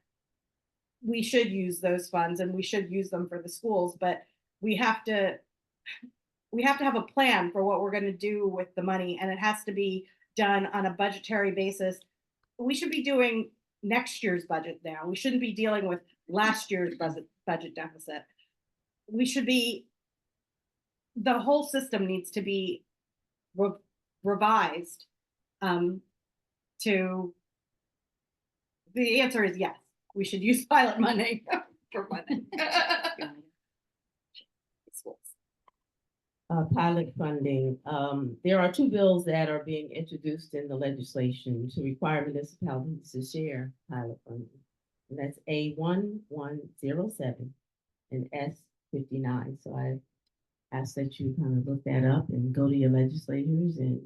we should use those funds and we should use them for the schools, but we have to have a plan for what we're going to do with the money, and it has to be done on a budgetary basis. We should be doing next year's budget now. We shouldn't be dealing with last year's budget deficit. The whole system needs to be revised. The answer is yes. We should use pilot money for funding.
Pilot funding. There are two bills that are being introduced in the legislation to require municipalities to share pilot funding. And that's A1107 and S59. So I ask that you kind of look that up and go to your legislators and,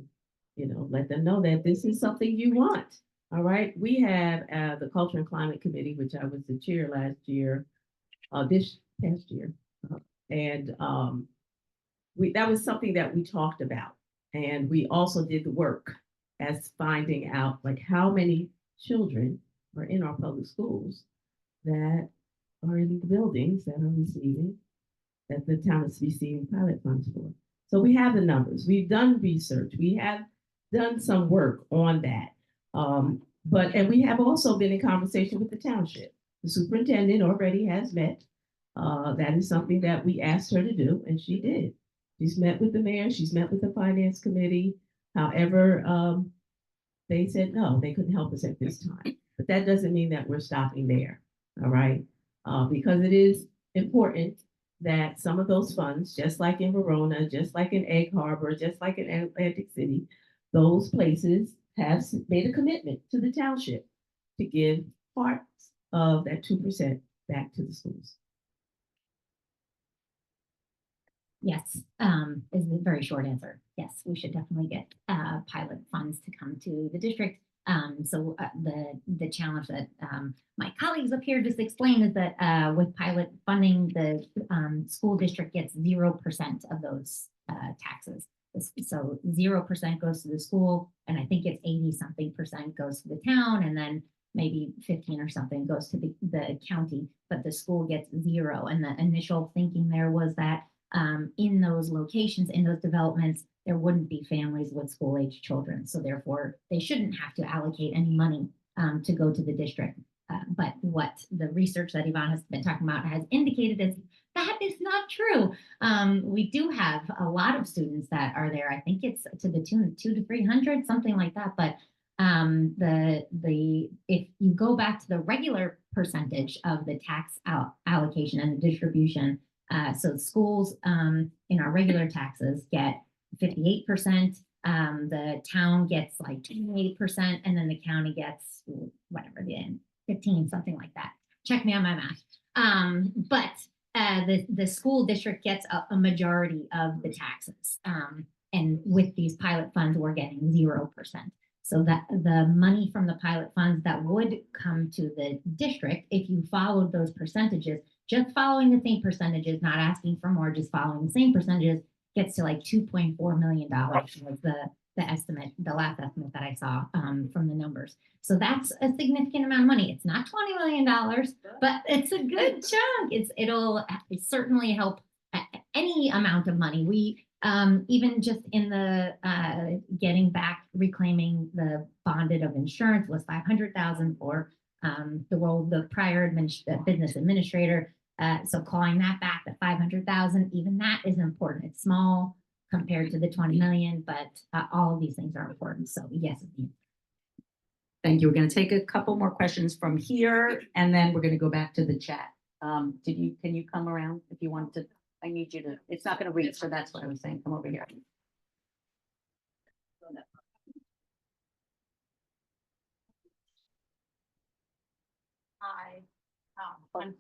you know, let them know that this is something you want. All right. We have the Culture and Climate Committee, which I was the chair last year, this past year. And that was something that we talked about. And we also did the work as finding out like how many children are in our public schools that are in the buildings that are receiving, that the town is receiving pilot funds for. So we have the numbers. We've done research. We have done some work on that. And we have also been in conversation with the township. The superintendent already has met. That is something that we asked her to do, and she did. She's met with the mayor. She's met with the finance committee. However, they said no, they couldn't help us at this time. But that doesn't mean that we're stopping there, all right? Because it is important that some of those funds, just like in Verona, just like in Egg Harbor, just like in Atlantic City, those places have made a commitment to the township to give parts of that 2% back to the schools.
Yes, is the very short answer. Yes, we should definitely get pilot funds to come to the district. So the challenge that my colleagues up here just explained is that with pilot funding, the school district gets 0% of those taxes. So 0% goes to the school, and I think it's 80-something% goes to the town, and then maybe 15 or something goes to the county, but the school gets 0. And the initial thinking there was that in those locations, in those developments, there wouldn't be families with school-age children. So therefore, they shouldn't have to allocate any money to go to the district. But what the research that Yvonne has been talking about has indicated is that is not true. We do have a lot of students that are there. I think it's to the tune of 200 to 300, something like that. But if you go back to the regular percentage of the tax allocation and the distribution, so schools in our regular taxes get 58%. The town gets like 28%, and then the county gets whatever, the 15, something like that. Check me on my math. But the school district gets a majority of the taxes. And with these pilot funds, we're getting 0%. So that the money from the pilot funds that would come to the district, if you followed those percentages, just following the same percentages, not asking for more, just following the same percentages, gets to like $2.4 million was the estimate, the last estimate that I saw from the numbers. So that's a significant amount of money. It's not $20 million, but it's a good chunk. It'll certainly help any amount of money. We even just in the getting back, reclaiming the bonded of insurance was $500,000 for the role of the prior business administrator. So calling that back at $500,000, even that is important. It's small compared to the 20 million, but all of these things are important. So yes.
Thank you. We're going to take a couple more questions from here, and then we're going to go back to the chat. Can you come around if you want to? I need you to, it's not going to read, so that's what I was saying. Come over here.
Hi, I'm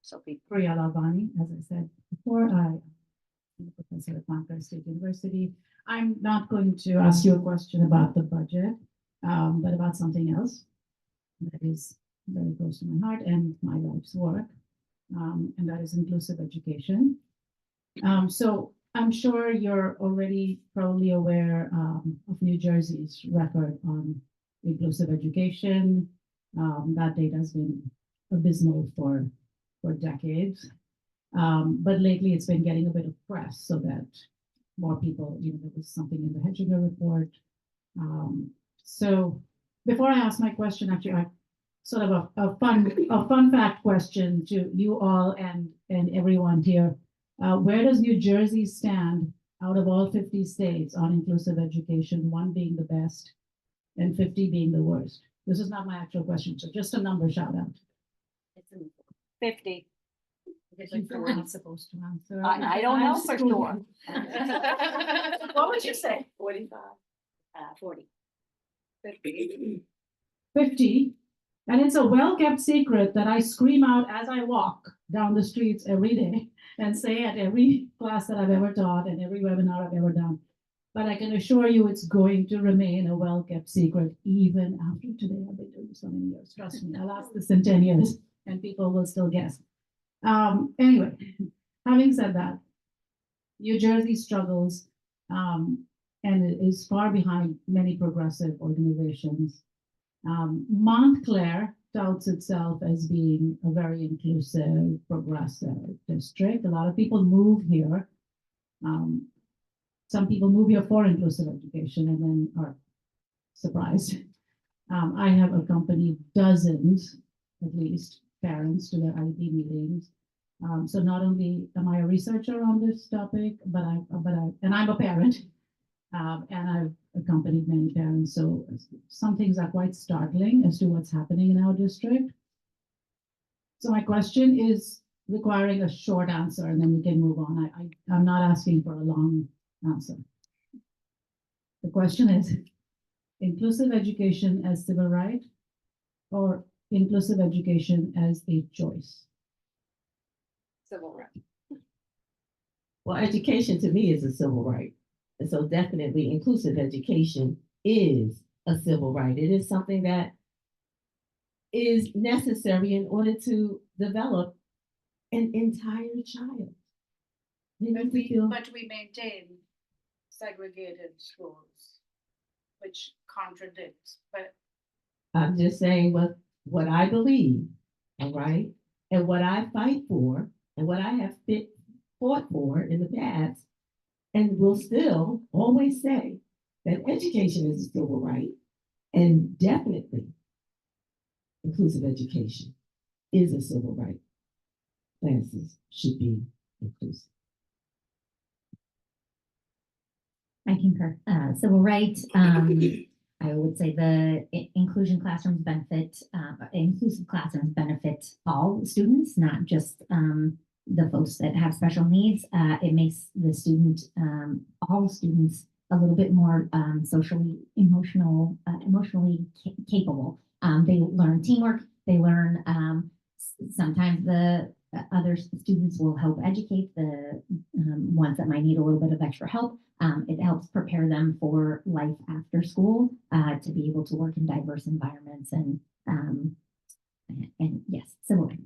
Sophie.
Priya Lavani. As I said before, I'm a professor at Montclair State University. I'm not going to ask you a question about the budget, but about something else that is very close to my heart and my life's work, and that is inclusive education. So I'm sure you're already probably aware of New Jersey's record on inclusive education. That data has been abysmal for decades. But lately it's been getting a bit of press so that more people, there was something in the Hedginger report. So before I ask my question, actually, I sort of a fun fact question to you all and everyone here. Where does New Jersey stand out of all 50 states on inclusive education, 1 being the best and 50 being the worst? This is not my actual question, so just a number shout out.
It's 50.
You're not supposed to answer.
I don't know for sure. What would you say?
45.
40.
50. And it's a well-kept secret that I scream out as I walk down the streets every day and say at every class that I've ever taught and every webinar I've ever done. But I can assure you it's going to remain a well-kept secret even after today. I've been doing this so many years. Trust me, I'll ask this in 10 years and people will still guess. Anyway, having said that, New Jersey struggles and it is far behind many progressive organizations. Montclair touts itself as being a very inclusive, progressive district. A lot of people move here. Some people move here for inclusive education and then are surprised. I have accompanied dozens, at least, parents to their IEP meetings. So not only am I a researcher on this topic, but I'm a parent, and I've accompanied many parents. So some things are quite startling as to what's happening in our district. So my question is requiring a short answer, and then we can move on. I'm not asking for a long answer. The question is, inclusive education as civil right or inclusive education as a choice?
Civil right.
Well, education to me is a civil right. And so definitely inclusive education is a civil right. It is something that is necessary in order to develop an entire child.
But we maintain segregated schools, which contradicts, but
I'm just saying what I believe, all right, and what I fight for, and what I have fought for in the past and will still always say that education is a civil right, and definitely inclusive education is a civil right. Classes should be inclusive.
I concur. Civil rights, I would say the inclusion classrooms benefit, inclusive classrooms benefit all students, not just the folks that have special needs. It makes the student, all students, a little bit more socially, emotionally capable. They learn teamwork. They learn sometimes the other students will help educate the ones that might need a little bit of extra help. It helps prepare them for life after school to be able to work in diverse environments and yes, civil rights.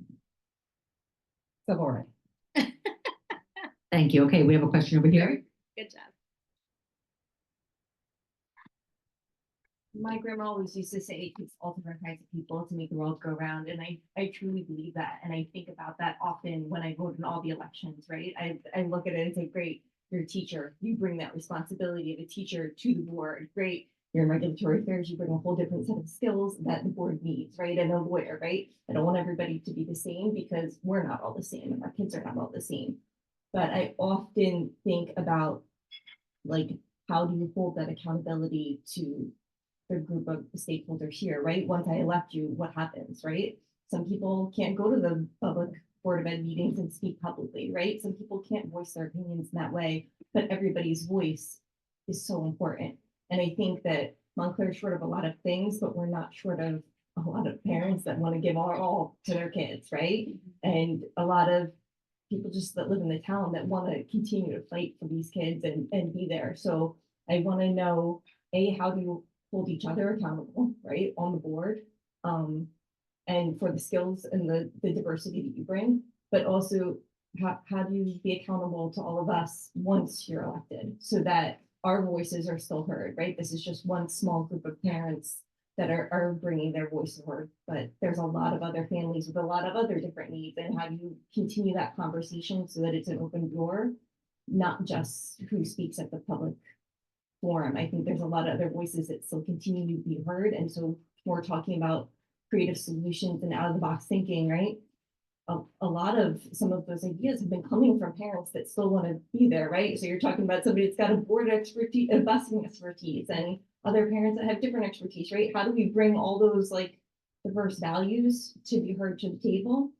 Civil right. Thank you. Okay, we have a question over here.
Good job.
My grandma always used to say it takes all different kinds of people to make the world go round. And I truly believe that. And I think about that often when I vote in all the elections, right? I look at it and say, great, you're a teacher. You bring that responsibility of a teacher to the board. Great. You're in regulatory affairs. You bring a whole different set of skills that the board needs, right? And a lawyer, right? I don't want everybody to be the same because we're not all the same and our kids are not all the same. But I often think about like, how do you hold that accountability to the group of stakeholders here, right? Once I elect you, what happens, right? Some people can't go to the public Board of Ed meetings and speak publicly, right? Some people can't voice their opinions in that way, but everybody's voice is so important. And I think that Montclair is short of a lot of things, but we're not short of a lot of parents that want to give our all to their kids, right? And a lot of people just that live in the town that want to continue to fight for these kids and be there. So I want to know, how do you hold each other accountable, right, on the board, and for the skills and the diversity that you bring, but also how do you be accountable to all of us once you're elected so that our voices are still heard, right? This is just one small group of parents that are bringing their voice forward, but there's a lot of other families with a lot of other different needs, and how do you continue that conversation so that it's an open door, not just who speaks at the public forum. I think there's a lot of other voices that still continue to be heard. And so we're talking about creative solutions and out of the box thinking, right? A lot of some of those ideas have been coming from parents that still want to be there, right? So you're talking about somebody that's got a board expertise, a busing expertise, and other parents that have different expertise, right? How do we bring all those like diverse values to be heard to the table,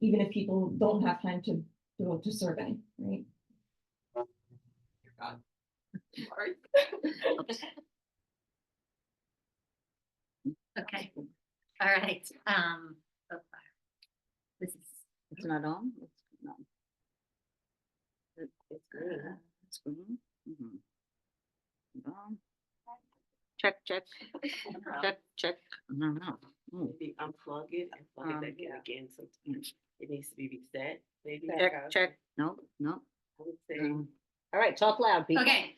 even if people don't have time to go to survey, right?
Okay. All right. This is
It's not on? It's not. It's green. It's green. Mhm. Check, check, check. No.
Maybe unplug it and plug it back in
Yeah.
again, so it needs to be reset, maybe.
Check. No.
I would say,
All right, talk loud, people.
okay.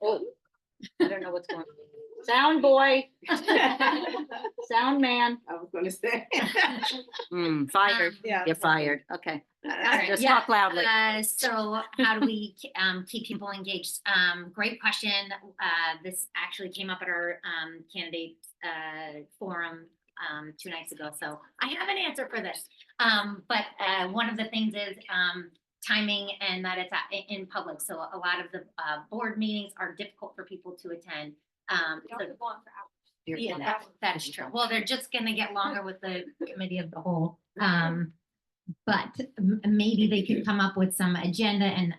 Oh, I don't know what's going on. Sound boy, sound man.
I was gonna say.
Fired.
Yeah.
You're fired. Okay.
All right,
Just
yeah.
talk loudly.
So how do we keep people engaged? Great question. This actually came up at our candidate forum 2 nights ago. So I have an answer for this. But one of the things is timing, and that it's in public. So a lot of the board meetings are difficult for people to attend. Yeah, that is true. Well, they're just going to get longer with the committee of the whole. But maybe they could come up with some agenda and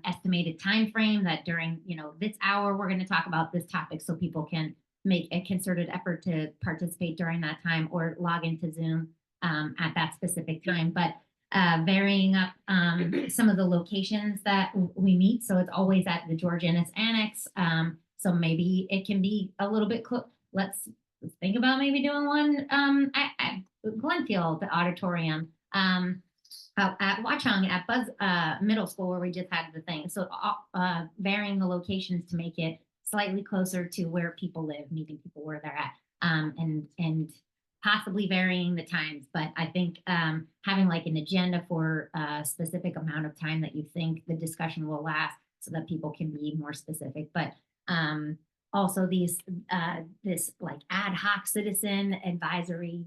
estimated time frame that during this hour we're going to talk about this topic, so people can make a concerted effort to participate during that time or log into Zoom at that specific time. But varying up some of the locations that we meet, so it's always at the George Ennis Annex. So maybe it can be a little bit close. Let's think about maybe doing one at Glenfield, the auditorium. At Watchung at Buzz Middle School, where we just had the thing. So varying the locations to make it slightly closer to where people live, meeting people where they're at. And possibly varying the times, but I think having like an agenda for a specific amount of time that you think the discussion will last so that people can be more specific. But also these this like ad hoc citizen advisory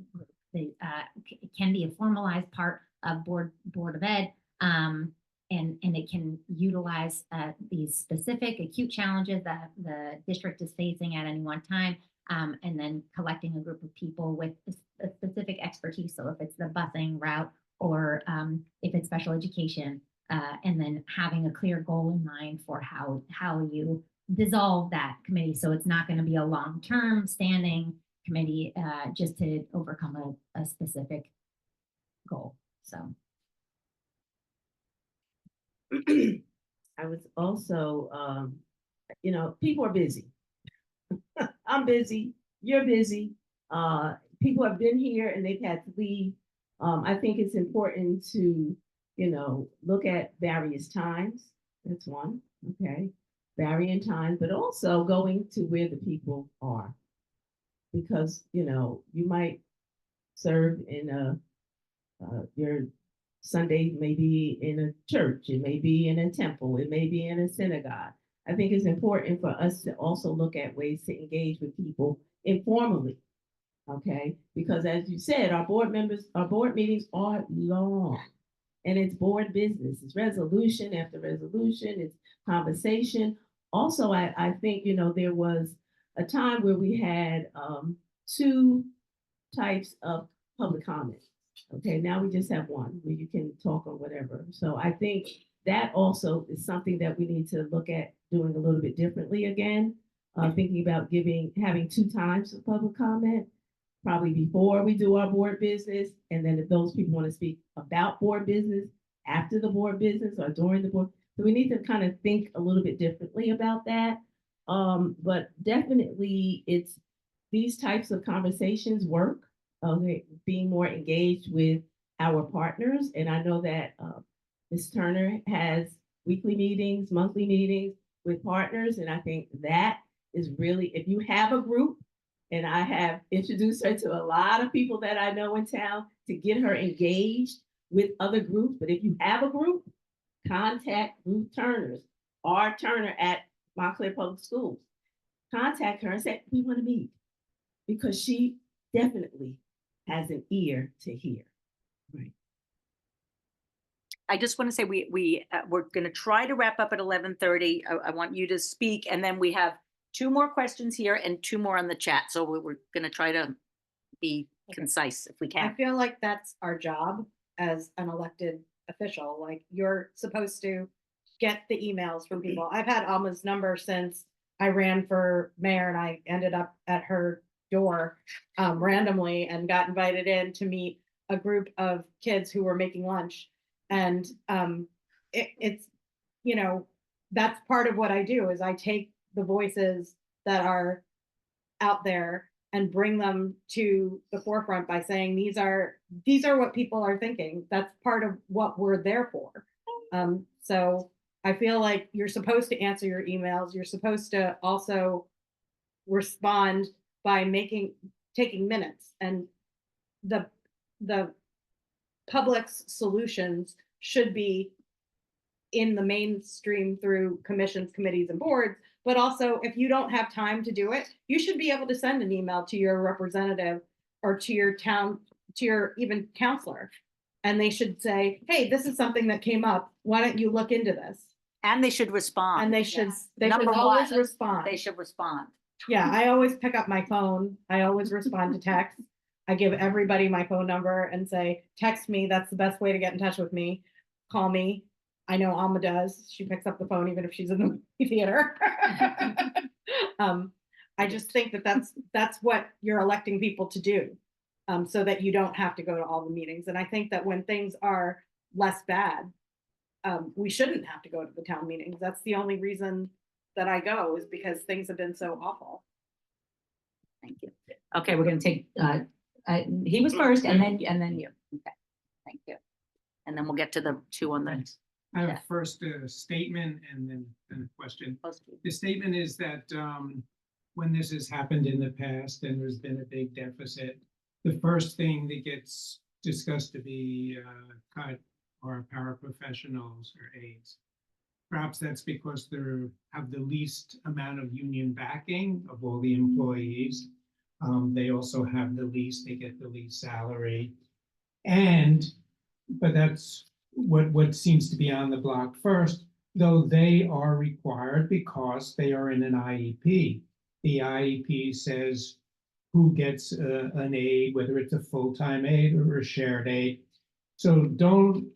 can be a formalized part of board of ed. And it can utilize these specific acute challenges that the district is facing at any one time, and then collecting a group of people with a specific expertise. So if it's the busing route or if it's special education, and then having a clear goal in mind for how you dissolve that committee. So it's not going to be a long-term standing committee just to overcome a specific goal. So.
I was also, you know, people are busy. I'm busy. You're busy. People have been here and they've had to leave. I think it's important to, you know, look at various times. That's one. Okay. Varying times, but also going to where the people are. Because, you know, you might serve in your Sunday may be in a church, it may be in a temple, it may be in a synagogue. I think it's important for us to also look at ways to engage with people informally. Okay, because as you said, our board meetings are long and it's board business. It's resolution after resolution, it's conversation. Also, I think, you know, there was a time where we had two types of public comment. Okay, now we just have one where you can talk or whatever. So I think that also is something that we need to look at doing a little bit differently again. Thinking about having 2 times of public comment, probably before we do our board business. And then if those people want to speak about board business, after the board business or during the board. So we need to kind of think a little bit differently about that. But definitely it's these types of conversations work. Being more engaged with our partners. And I know that Ms. Turner has weekly meetings, monthly meetings with partners. And I think that is really, if you have a group, and I have introduced her to a lot of people that I know in town to get her engaged with other groups. But if you have a group, contact Ruth Turner's, R. Turner at Montclair Public Schools. Contact her and say, we want to meet, because she definitely has an ear to hear. Right.
I just want to say we're going to try to wrap up at 11:30. I want you to speak, and then we have 2 more questions here and 2 more on the chat. So we're going to try to be concise if we
I
can.
feel like that's our job as an elected official. Like, you're supposed to get the emails from people. I've had Alma's number since I ran for mayor, and I ended up at her door randomly and got invited in to meet a group of kids who were making lunch. And it's, you know, that's part of what I do is I take the voices that are out there and bring them to the forefront by saying, these are what people are thinking. That's part of what we're there for. So I feel like you're supposed to answer your emails. You're supposed to also respond by taking minutes, and the public's solutions should be in the mainstream through commissions, committees, and boards. But also, if you don't have time to do it, you should be able to send an email to your representative or to your town, to your even counselor, and they should say, hey, this is something that came up. Why don't you look into this?
And they should respond.
And they should
Number
always
one,
respond.
They should respond.
Yeah, I always pick up my phone. I always respond to text. I give everybody my phone number and say, text me. That's the best way to get in touch with me. Call me. I know Alma does. She picks up the phone even if she's in the movie theater. I just think that that's what you're electing people to do, so that you don't have to go to all the meetings. And I think that when things are less bad, we shouldn't have to go to the town meetings. That's the only reason that I go, is because things have been so awful.
Thank you. Okay, we're going to take, he was first and then you. Okay, thank you. And then we'll get to the 2 on the.
I have first a statement and then a question. The statement is that when this has happened in the past and there's been a big deficit, the first thing that gets discussed to be cut are paraprofessionals or aides. Perhaps that's because they have the least amount of union backing of all the employees. They also have the least, they get the least salary. But that's what seems to be on the block first, though they are required because they are in an IEP. The IEP says who gets an aide, whether it's a full-time aide or a shared aide. So don't,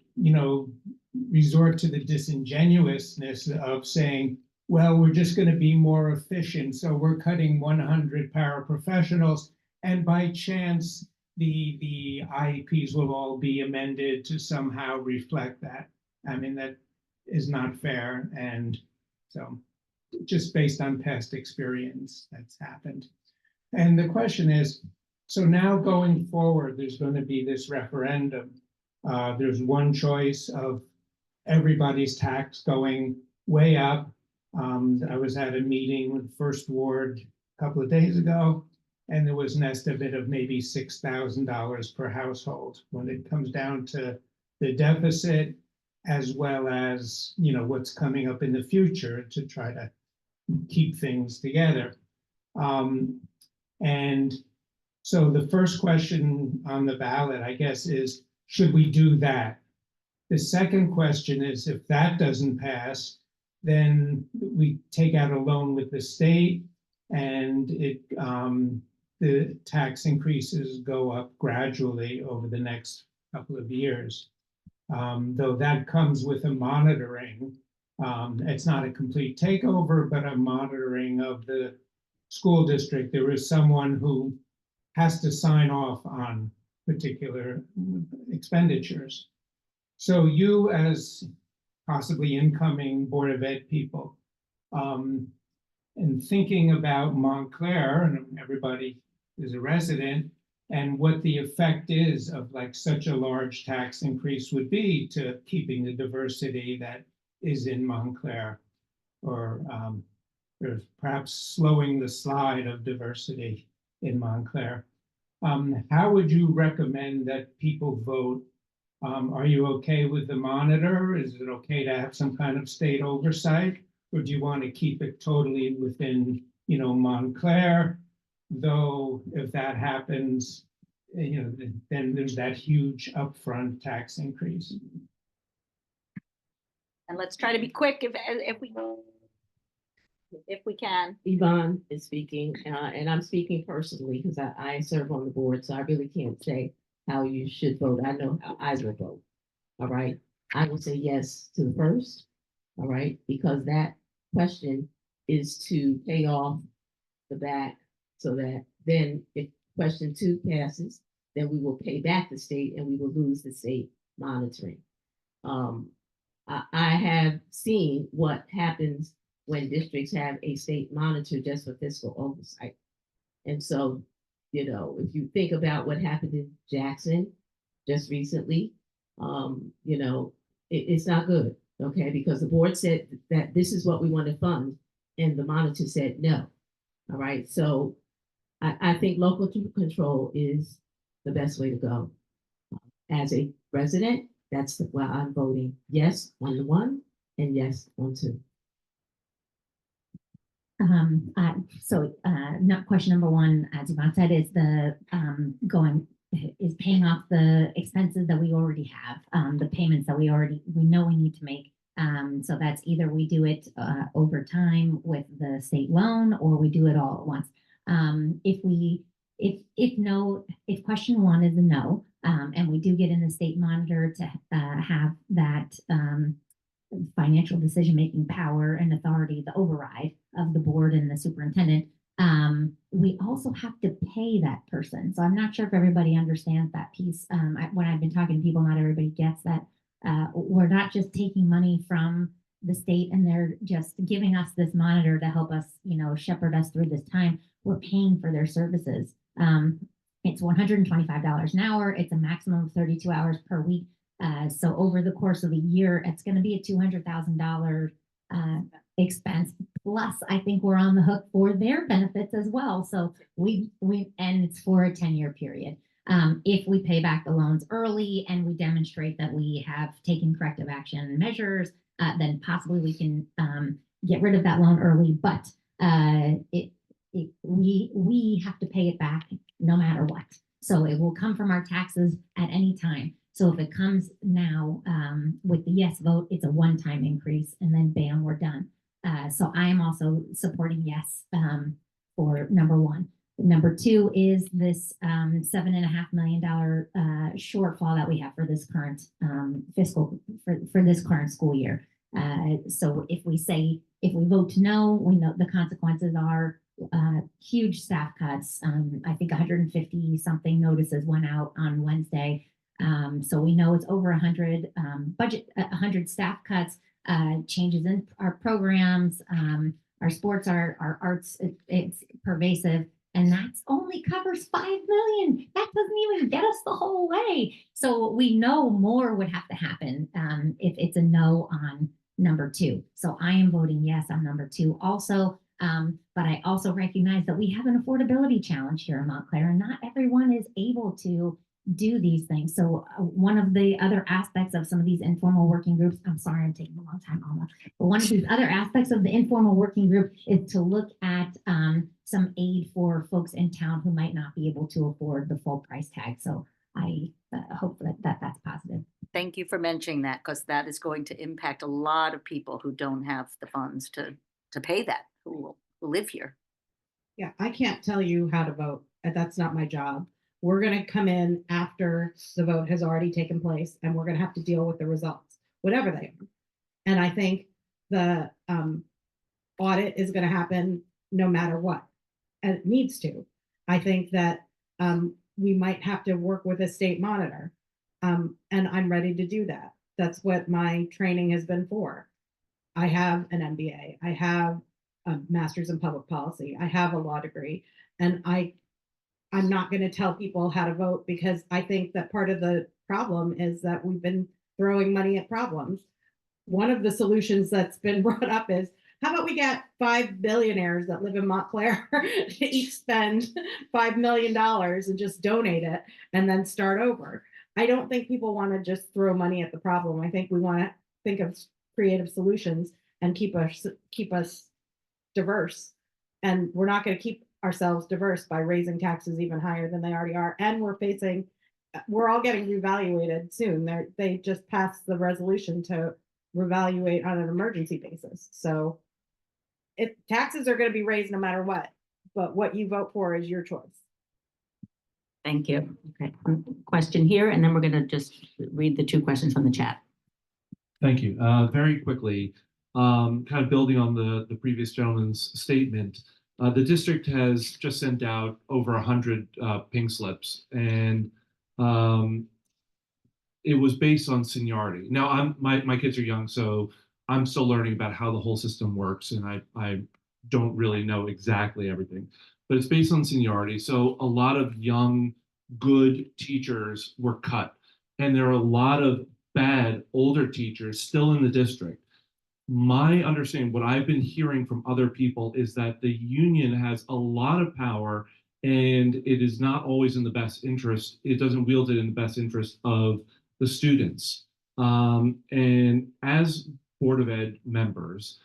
resort to the disingenuousness of saying, well, we're just going to be more efficient, so we're cutting 100 paraprofessionals, and by chance, the IEPs will all be amended to somehow reflect that. I mean, that is not fair, and so just based on past experience, that's happened. And the question is, so now going forward, there's going to be this referendum. There's one choice of everybody's tax going way up. I was at a meeting with First Ward a couple of days ago, and there was an estimate of maybe $6,000 per household when it comes down to the deficit, as well as what's coming up in the future to try to keep things together. And so the first question on the ballot, I guess, is should we do that? The second question is, if that doesn't pass, then we take out a loan with the state, and the tax increases go up gradually over the next couple of years. Though that comes with a monitoring. It's not a complete takeover, but a monitoring of the school district. There is someone who has to sign off on particular expenditures. So you, as possibly incoming Board of Ed people, and thinking about Montclair, and everybody is a resident, and what the effect is of like such a large tax increase would be to keeping the diversity that is in Montclair, or perhaps slowing the slide of diversity in Montclair. How would you recommend that people vote? Are you okay with the monitor? Is it okay to have some kind of state oversight? Or do you want to keep it totally within, Montclair? Though if that happens, then there's that huge upfront tax increase.
And let's try to be quick if we can.
Yvonne is speaking, and I'm speaking personally because I serve on the board, so I really can't say how you should vote. I know how I will vote. All right. I will say yes to the first. All right. Because that question is to pay off the back so that then if question 2 passes, then we will pay back the state and we will lose the state monitoring. I have seen what happens when districts have a state monitor just for fiscal oversight. And so, if you think about what happened in Jackson just recently, it's not good, okay? Because the board said that this is what we want to fund, and the monitor said no. All right, so I think local control is the best way to go. As a resident, that's why I'm voting yes on the 1 and yes on 2.
Not question number 1, as Yvonne said, is is paying off the expenses that we already have, the payments that we know we need to make. So that's either we do it over time with the state loan, or we do it all at once. If question 1 is a no, and we do get in the state monitor to have that financial decision-making power and authority, the override of the board and the superintendent, we also have to pay that person. So I'm not sure if everybody understands that piece. When I've been talking to people, not everybody gets that. We're not just taking money from the state and they're just giving us this monitor to help us, shepherd us through this time. We're paying for their services. It's $125 an hour. It's a maximum of 32 hours per week. So over the course of a year, it's going to be a $200,000 expense. Plus, I think we're on the hook for their benefits as well. So and it's for a 10-year period. If we pay back the loans early and we demonstrate that we have taken corrective action and measures, then possibly we can get rid of that loan early. But we have to pay it back no matter what. So it will come from our taxes at any time. So if it comes now with the yes vote, it's a one-time increase, and then bam, we're done. So I am also supporting yes for number one. Number two is this $7.5 million shortfall that we have for this current for this current school year. So if we vote no, we know the consequences are huge staff cuts. I think 150 something notices went out on Wednesday. So we know it's over 100 100 staff cuts, changes in our programs, our sports, our arts. It's pervasive. And that's only covers 5 million. That doesn't even get us the whole way. So we know more would have to happen if it's a no on number two. So I am voting yes on number two also. But I also recognize that we have an affordability challenge here in Montclair, and not everyone is able to do these things. So one of the other aspects of some of these informal working groups, I'm sorry, I'm taking a long time, Alma, but one of these other aspects of the informal working group is to look at some aid for folks in town who might not be able to afford the full price tag. So I hope that's positive.
Thank you for mentioning that, because that is going to impact a lot of people who don't have the funds to pay that, who live here.
Yeah, I can't tell you how to vote. That's not my job. We're going to come in after the vote has already taken place, and we're going to have to deal with the results, whatever they are. And I think the audit is going to happen no matter what, and it needs to. I think that we might have to work with a state monitor, and I'm ready to do that. That's what my training has been for. I have an MBA. I have a master's in public policy. I have a law degree, and I'm not going to tell people how to vote, because I think that part of the problem is that we've been throwing money at problems. One of the solutions that's been brought up is, how about we get 5 billionaires that live in Montclair to each spend $5 million and just donate it and then start over? I don't think people want to just throw money at the problem. I think we want to think of creative solutions and keep us diverse. And we're not going to keep ourselves diverse by raising taxes even higher than they already are. And we're all getting reevaluated soon. They just passed the resolution to reevaluate on an emergency basis. So taxes are going to be raised no matter what, but what you vote for is your choice.
Thank you. Okay, question here, and then we're going to just read the two questions from the chat.
Thank you. Very quickly, kind of building on the previous gentleman's statement, the district has just sent out over 100 pink slips, and it was based on seniority. Now, my kids are young, so I'm still learning about how the whole system works, and I don't really know exactly everything, but it's based on seniority. So a lot of young, good teachers were cut, and there are a lot of bad older teachers still in the district. My understanding, what I've been hearing from other people, is that the union has a lot of power, and it is not always in the best interest. It doesn't wield it in the best interest of the students. And as Board of Ed members,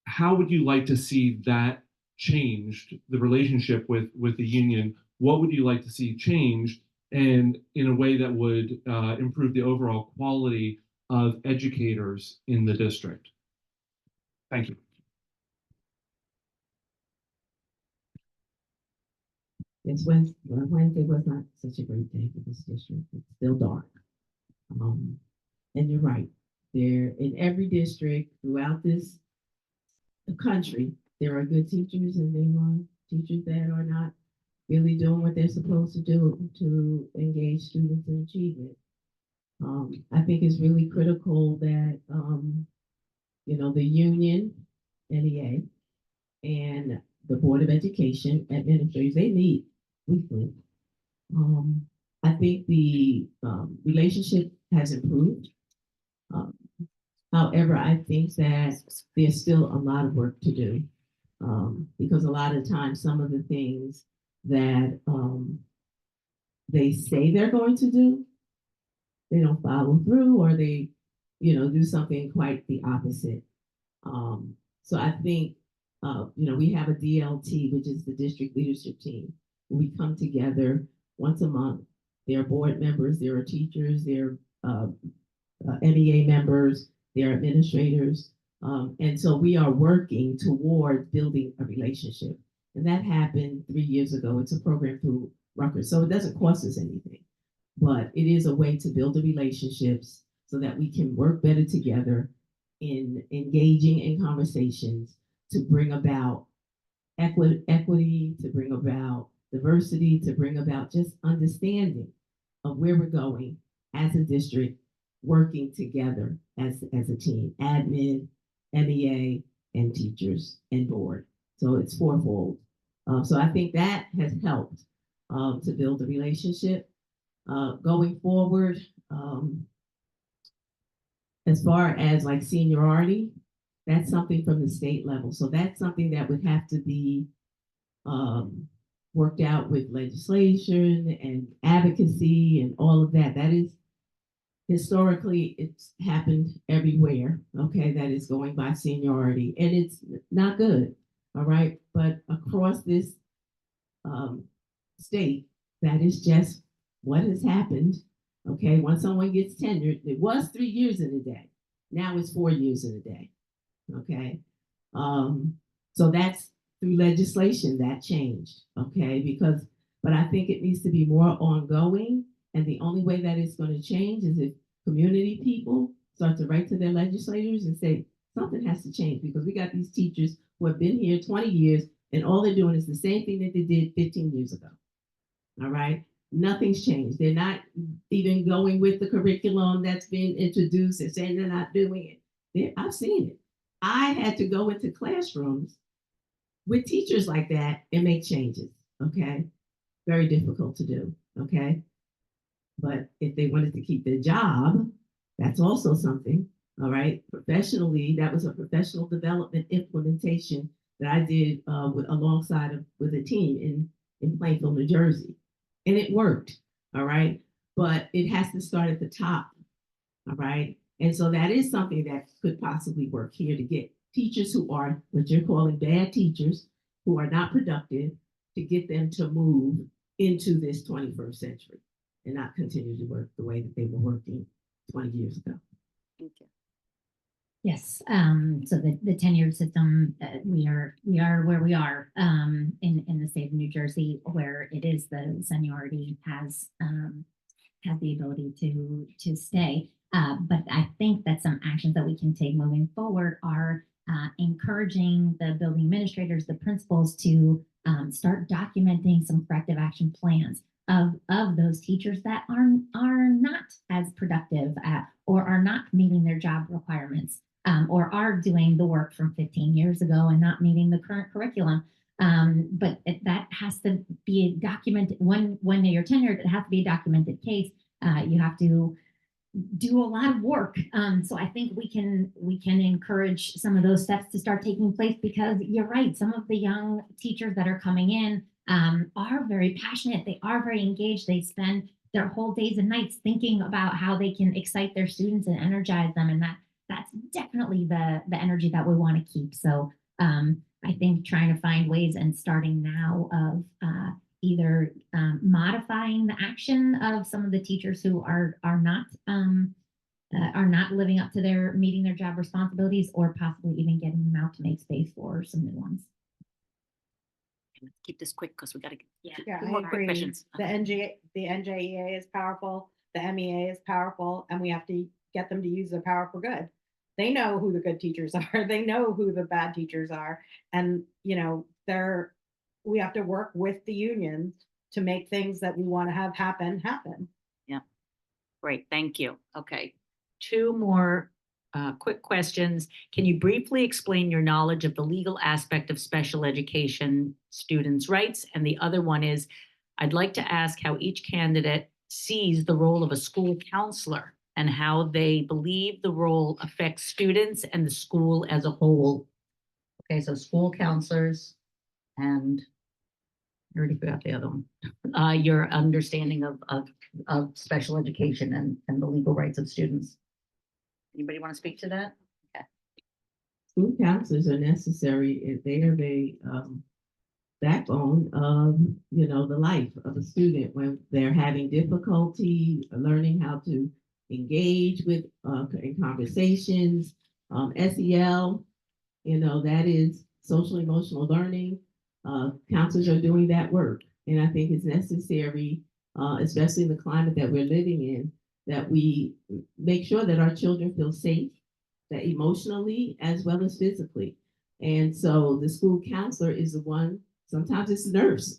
how would you like to see that changed, the relationship with the union? What would you like to see changed, and in a way that would improve the overall quality of educators in the district? Thank you.
Wednesday was not such a great day for this district. It's still dark. And you're right. There, in every district throughout the country, there are good teachers and there are teachers that are not really doing what they're supposed to do to engage students in achievement. I think it's really critical that the union, NEA, and the Board of Education administrators, they meet weekly. I think the relationship has improved. However, I think that there's still a lot of work to do, because a lot of times some of the things that they say they're going to do, they don't follow through, or they, do something quite the opposite. So I think, we have a DLT, which is the district leadership team. We come together once a month. There are board members, there are teachers, there are MEA members, there are administrators. And so we are working toward building a relationship. And that happened 3 years ago. It's a program through Rutgers. So it doesn't cost us anything, but it is a way to build the relationships so that we can work better together in engaging in conversations to bring about equity, to bring about diversity, to bring about just understanding of where we're going as a district, working together as a team, admin, MEA, and teachers and board. So it's fourfold. So I think that has helped to build a relationship. Going forward, as far as like seniority, that's something from the state level. So that's something that would have to be worked out with legislation and advocacy and all of that. That is historically, it's happened everywhere, okay, that is going by seniority, and it's not good, all right? But across this state, that is just what has happened, okay? Once someone gets tenured, it was 3 years in a day. Now it's 4 years in a day, okay? So that's through legislation that changed, okay? But I think it needs to be more ongoing. And the only way that it's going to change is if community people start to write to their legislators and say, something has to change, because we got these teachers who have been here 20 years and all they're doing is the same thing that they did 15 years ago. All right. Nothing's changed. They're not even going with the curriculum that's been introduced and saying they're not doing it. I've seen it. I had to go into classrooms with teachers like that and make changes. Okay. Very difficult to do. Okay. But if they wanted to keep their job, that's also something. All right. Professionally, that was a professional development implementation that I did alongside with a team in Plainfield, New Jersey. And it worked. All right. But it has to start at the top. All right. And so that is something that could possibly work here to get teachers who are what you're calling bad teachers, who are not productive, to get them to move into this 21st century and not continue to work the way that they were working 20 years ago.
Thank you.
Yes, so the tenured system, we are where we are in the state of New Jersey, where it is the seniority has the ability to stay. But I think that some actions that we can take moving forward are encouraging the building administrators, the principals, to start documenting some corrective action plans of those teachers that are not as productive or are not meeting their job requirements, or are doing the work from 15 years ago and not meeting the current curriculum. But that has to be documented. When you're tenured, it has to be a documented case. You have to do a lot of work. So I think we can encourage some of those steps to start taking place, because you're right. Some of the young teachers that are coming in are very passionate. They are very engaged. They spend their whole days and nights thinking about how they can excite their students and energize them. And that's definitely the energy that we want to keep. So I think trying to find ways and starting now of either modifying the action of some of the teachers who are not living up to meeting their job responsibilities, or possibly even getting them out to make space for some new ones.
Let's keep this quick because we got to get
Yeah,
two
I
more quick
agree.
questions.
The NJEA is powerful. The MEA is powerful, and we have to get them to use their power for good. They know who the good teachers are. They know who the bad teachers are, and we have to work with the unions to make things that we want to have happen.
Yeah, great, thank you. Okay, two more quick questions. Can you briefly explain your knowledge of the legal aspect of special education students' rights? And the other one is, I'd like to ask how each candidate sees the role of a school counselor and how they believe the role affects students and the school as a whole. Okay, so school counselors and
I already forgot the other one. Your understanding of special education and the legal rights of students. Anybody want to speak to that?
School counselors are necessary. They are the backbone of, you know, the life of a student when they're having difficulty learning how to engage with in conversations. SEL, you know, that is social emotional learning. Counselors are doing that work, and I think it's necessary, especially in the climate that we're living in, that we make sure that our children feel safe, that emotionally as well as physically. And so the school counselor is the one, sometimes it's the nurse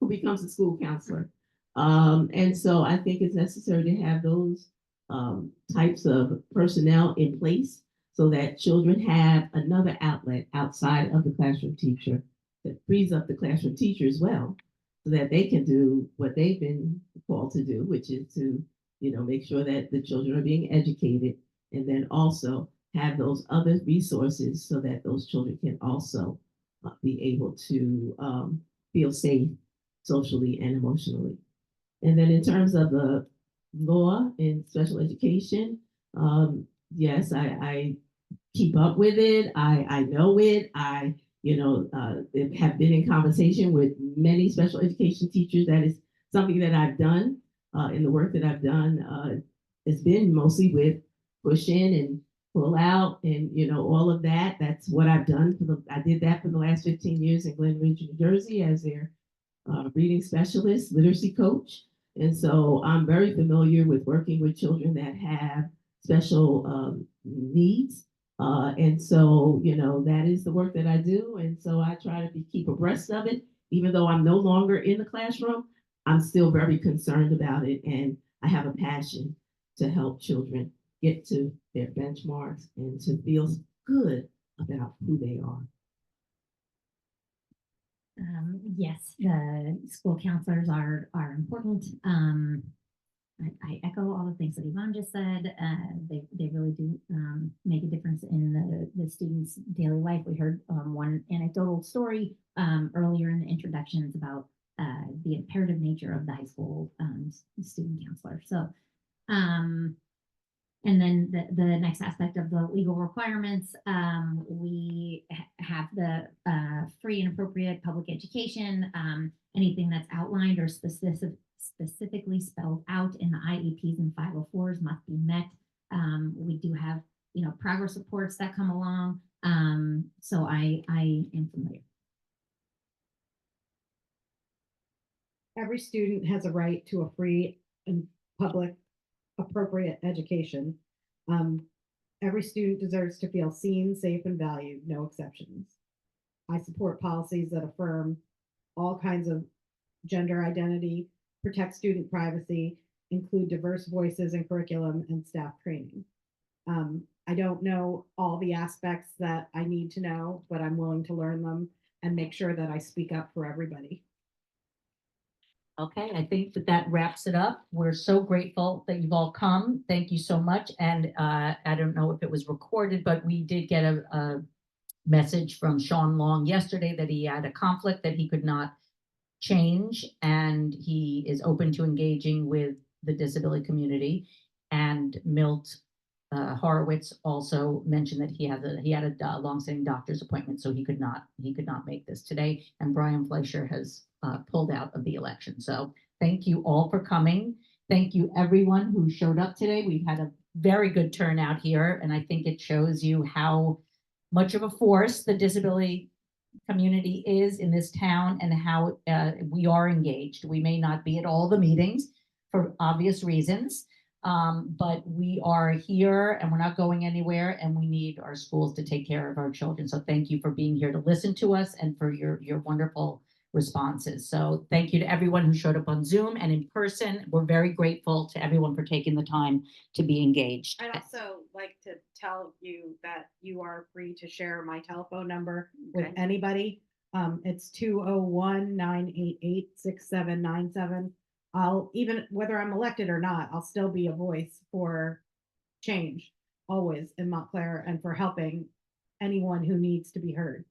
who becomes the school counselor. And so I think it's necessary to have those types of personnel in place so that children have another outlet outside of the classroom teacher that frees up the classroom teacher as well, so that they can do what they've been called to do, which is to, you know, make sure that the children are being educated, and then also have those other resources so that those children can also be able to feel safe socially and emotionally. And then in terms of the law in special education, yes, I keep up with it. I know it. I, you know, have been in conversation with many special education teachers. That is something that I've done in the work that I've done. It's been mostly with push in and pull out and, you know, all of that. That's what I've done I did that for the last 15 years in Glen Ridge, New Jersey as their reading specialist, literacy coach. And so I'm very familiar with working with children that have special needs. And so, you know, that is the work that I do. And so I try to keep abreast of it. Even though I'm no longer in the classroom, I'm still very concerned about it. And I have a passion to help children get to their benchmarks and to feel good about who they are.
Yes, the school counselors are important. I echo all the things that Yvonne just said. They really do make a difference in the students' daily life. We heard one anecdotal story earlier in the introductions about the imperative nature of the high school student counselor. So, and then the next aspect of the legal requirements, we have the free and appropriate public education. Anything that's outlined or specifically spelled out in the IEPs and 504s must be met. We do have, you know, progress reports that come along. So I am familiar.
Every student has a right to a free and public appropriate education. Every student deserves to feel seen, safe, and valued, no exceptions. I support policies that affirm all kinds of gender identity, protect student privacy, include diverse voices in curriculum and staff training. I don't know all the aspects that I need to know, but I'm willing to learn them and make sure that I speak up for everybody.
Okay, I think that wraps it up. We're so grateful that you've all come. Thank you so much. And I don't know if it was recorded, but we did get a message from Sean Long yesterday that he had a conflict that he could not change, and he is open to engaging with the disability community. And Milt Horowitz also mentioned that he had a longstanding doctor's appointment, so he could not make this today. And Brian Fleischer has pulled out of the election. So thank you all for coming. Thank you everyone who showed up today. We've had a very good turnout here, and I think it shows you how much of a force the disability community is in this town and how we are engaged. We may not be at all the meetings for obvious reasons, but we are here and we're not going anywhere, and we need our schools to take care of our children. So thank you for being here to listen to us and for your wonderful responses. So thank you to everyone who showed up on Zoom and in person. We're very grateful to everyone for taking the time to be engaged.
I'd also like to tell you that you are free to share my telephone number with anybody. It's 201-988-6797. I'll, even whether I'm elected or not, I'll still be a voice for change always in Montclair and for helping anyone who needs to be heard.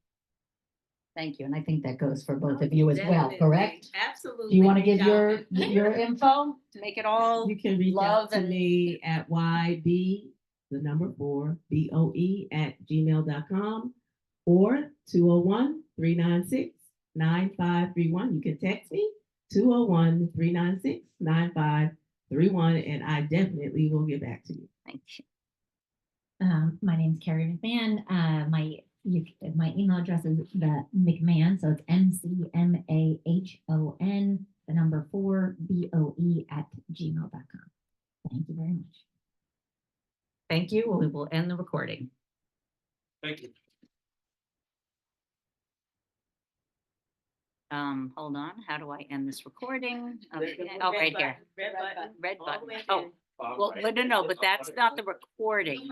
Thank you. And I think that goes for both of you as well, correct?
Absolutely.
Do you want to give your info?
To make it all
You can reach
love
out to
and
me at YB4BOE@gmail.com or 201-396-9531. You can text me 201-396-9531 and I definitely will get back to you.
thank you.
My name's Carrie McMahon. My email address is the McMahon, so it's MCMAHON, the number 4BOE@gmail.com. Thank you very much.
Thank you. We will end the recording.
Thank you.
Hold on, how do I end this recording?
There's
Okay,
a
oh,
red
right here,
button, Red button.
red
all the
button.
way
Oh,
down.
well, but no, but that's not the recording.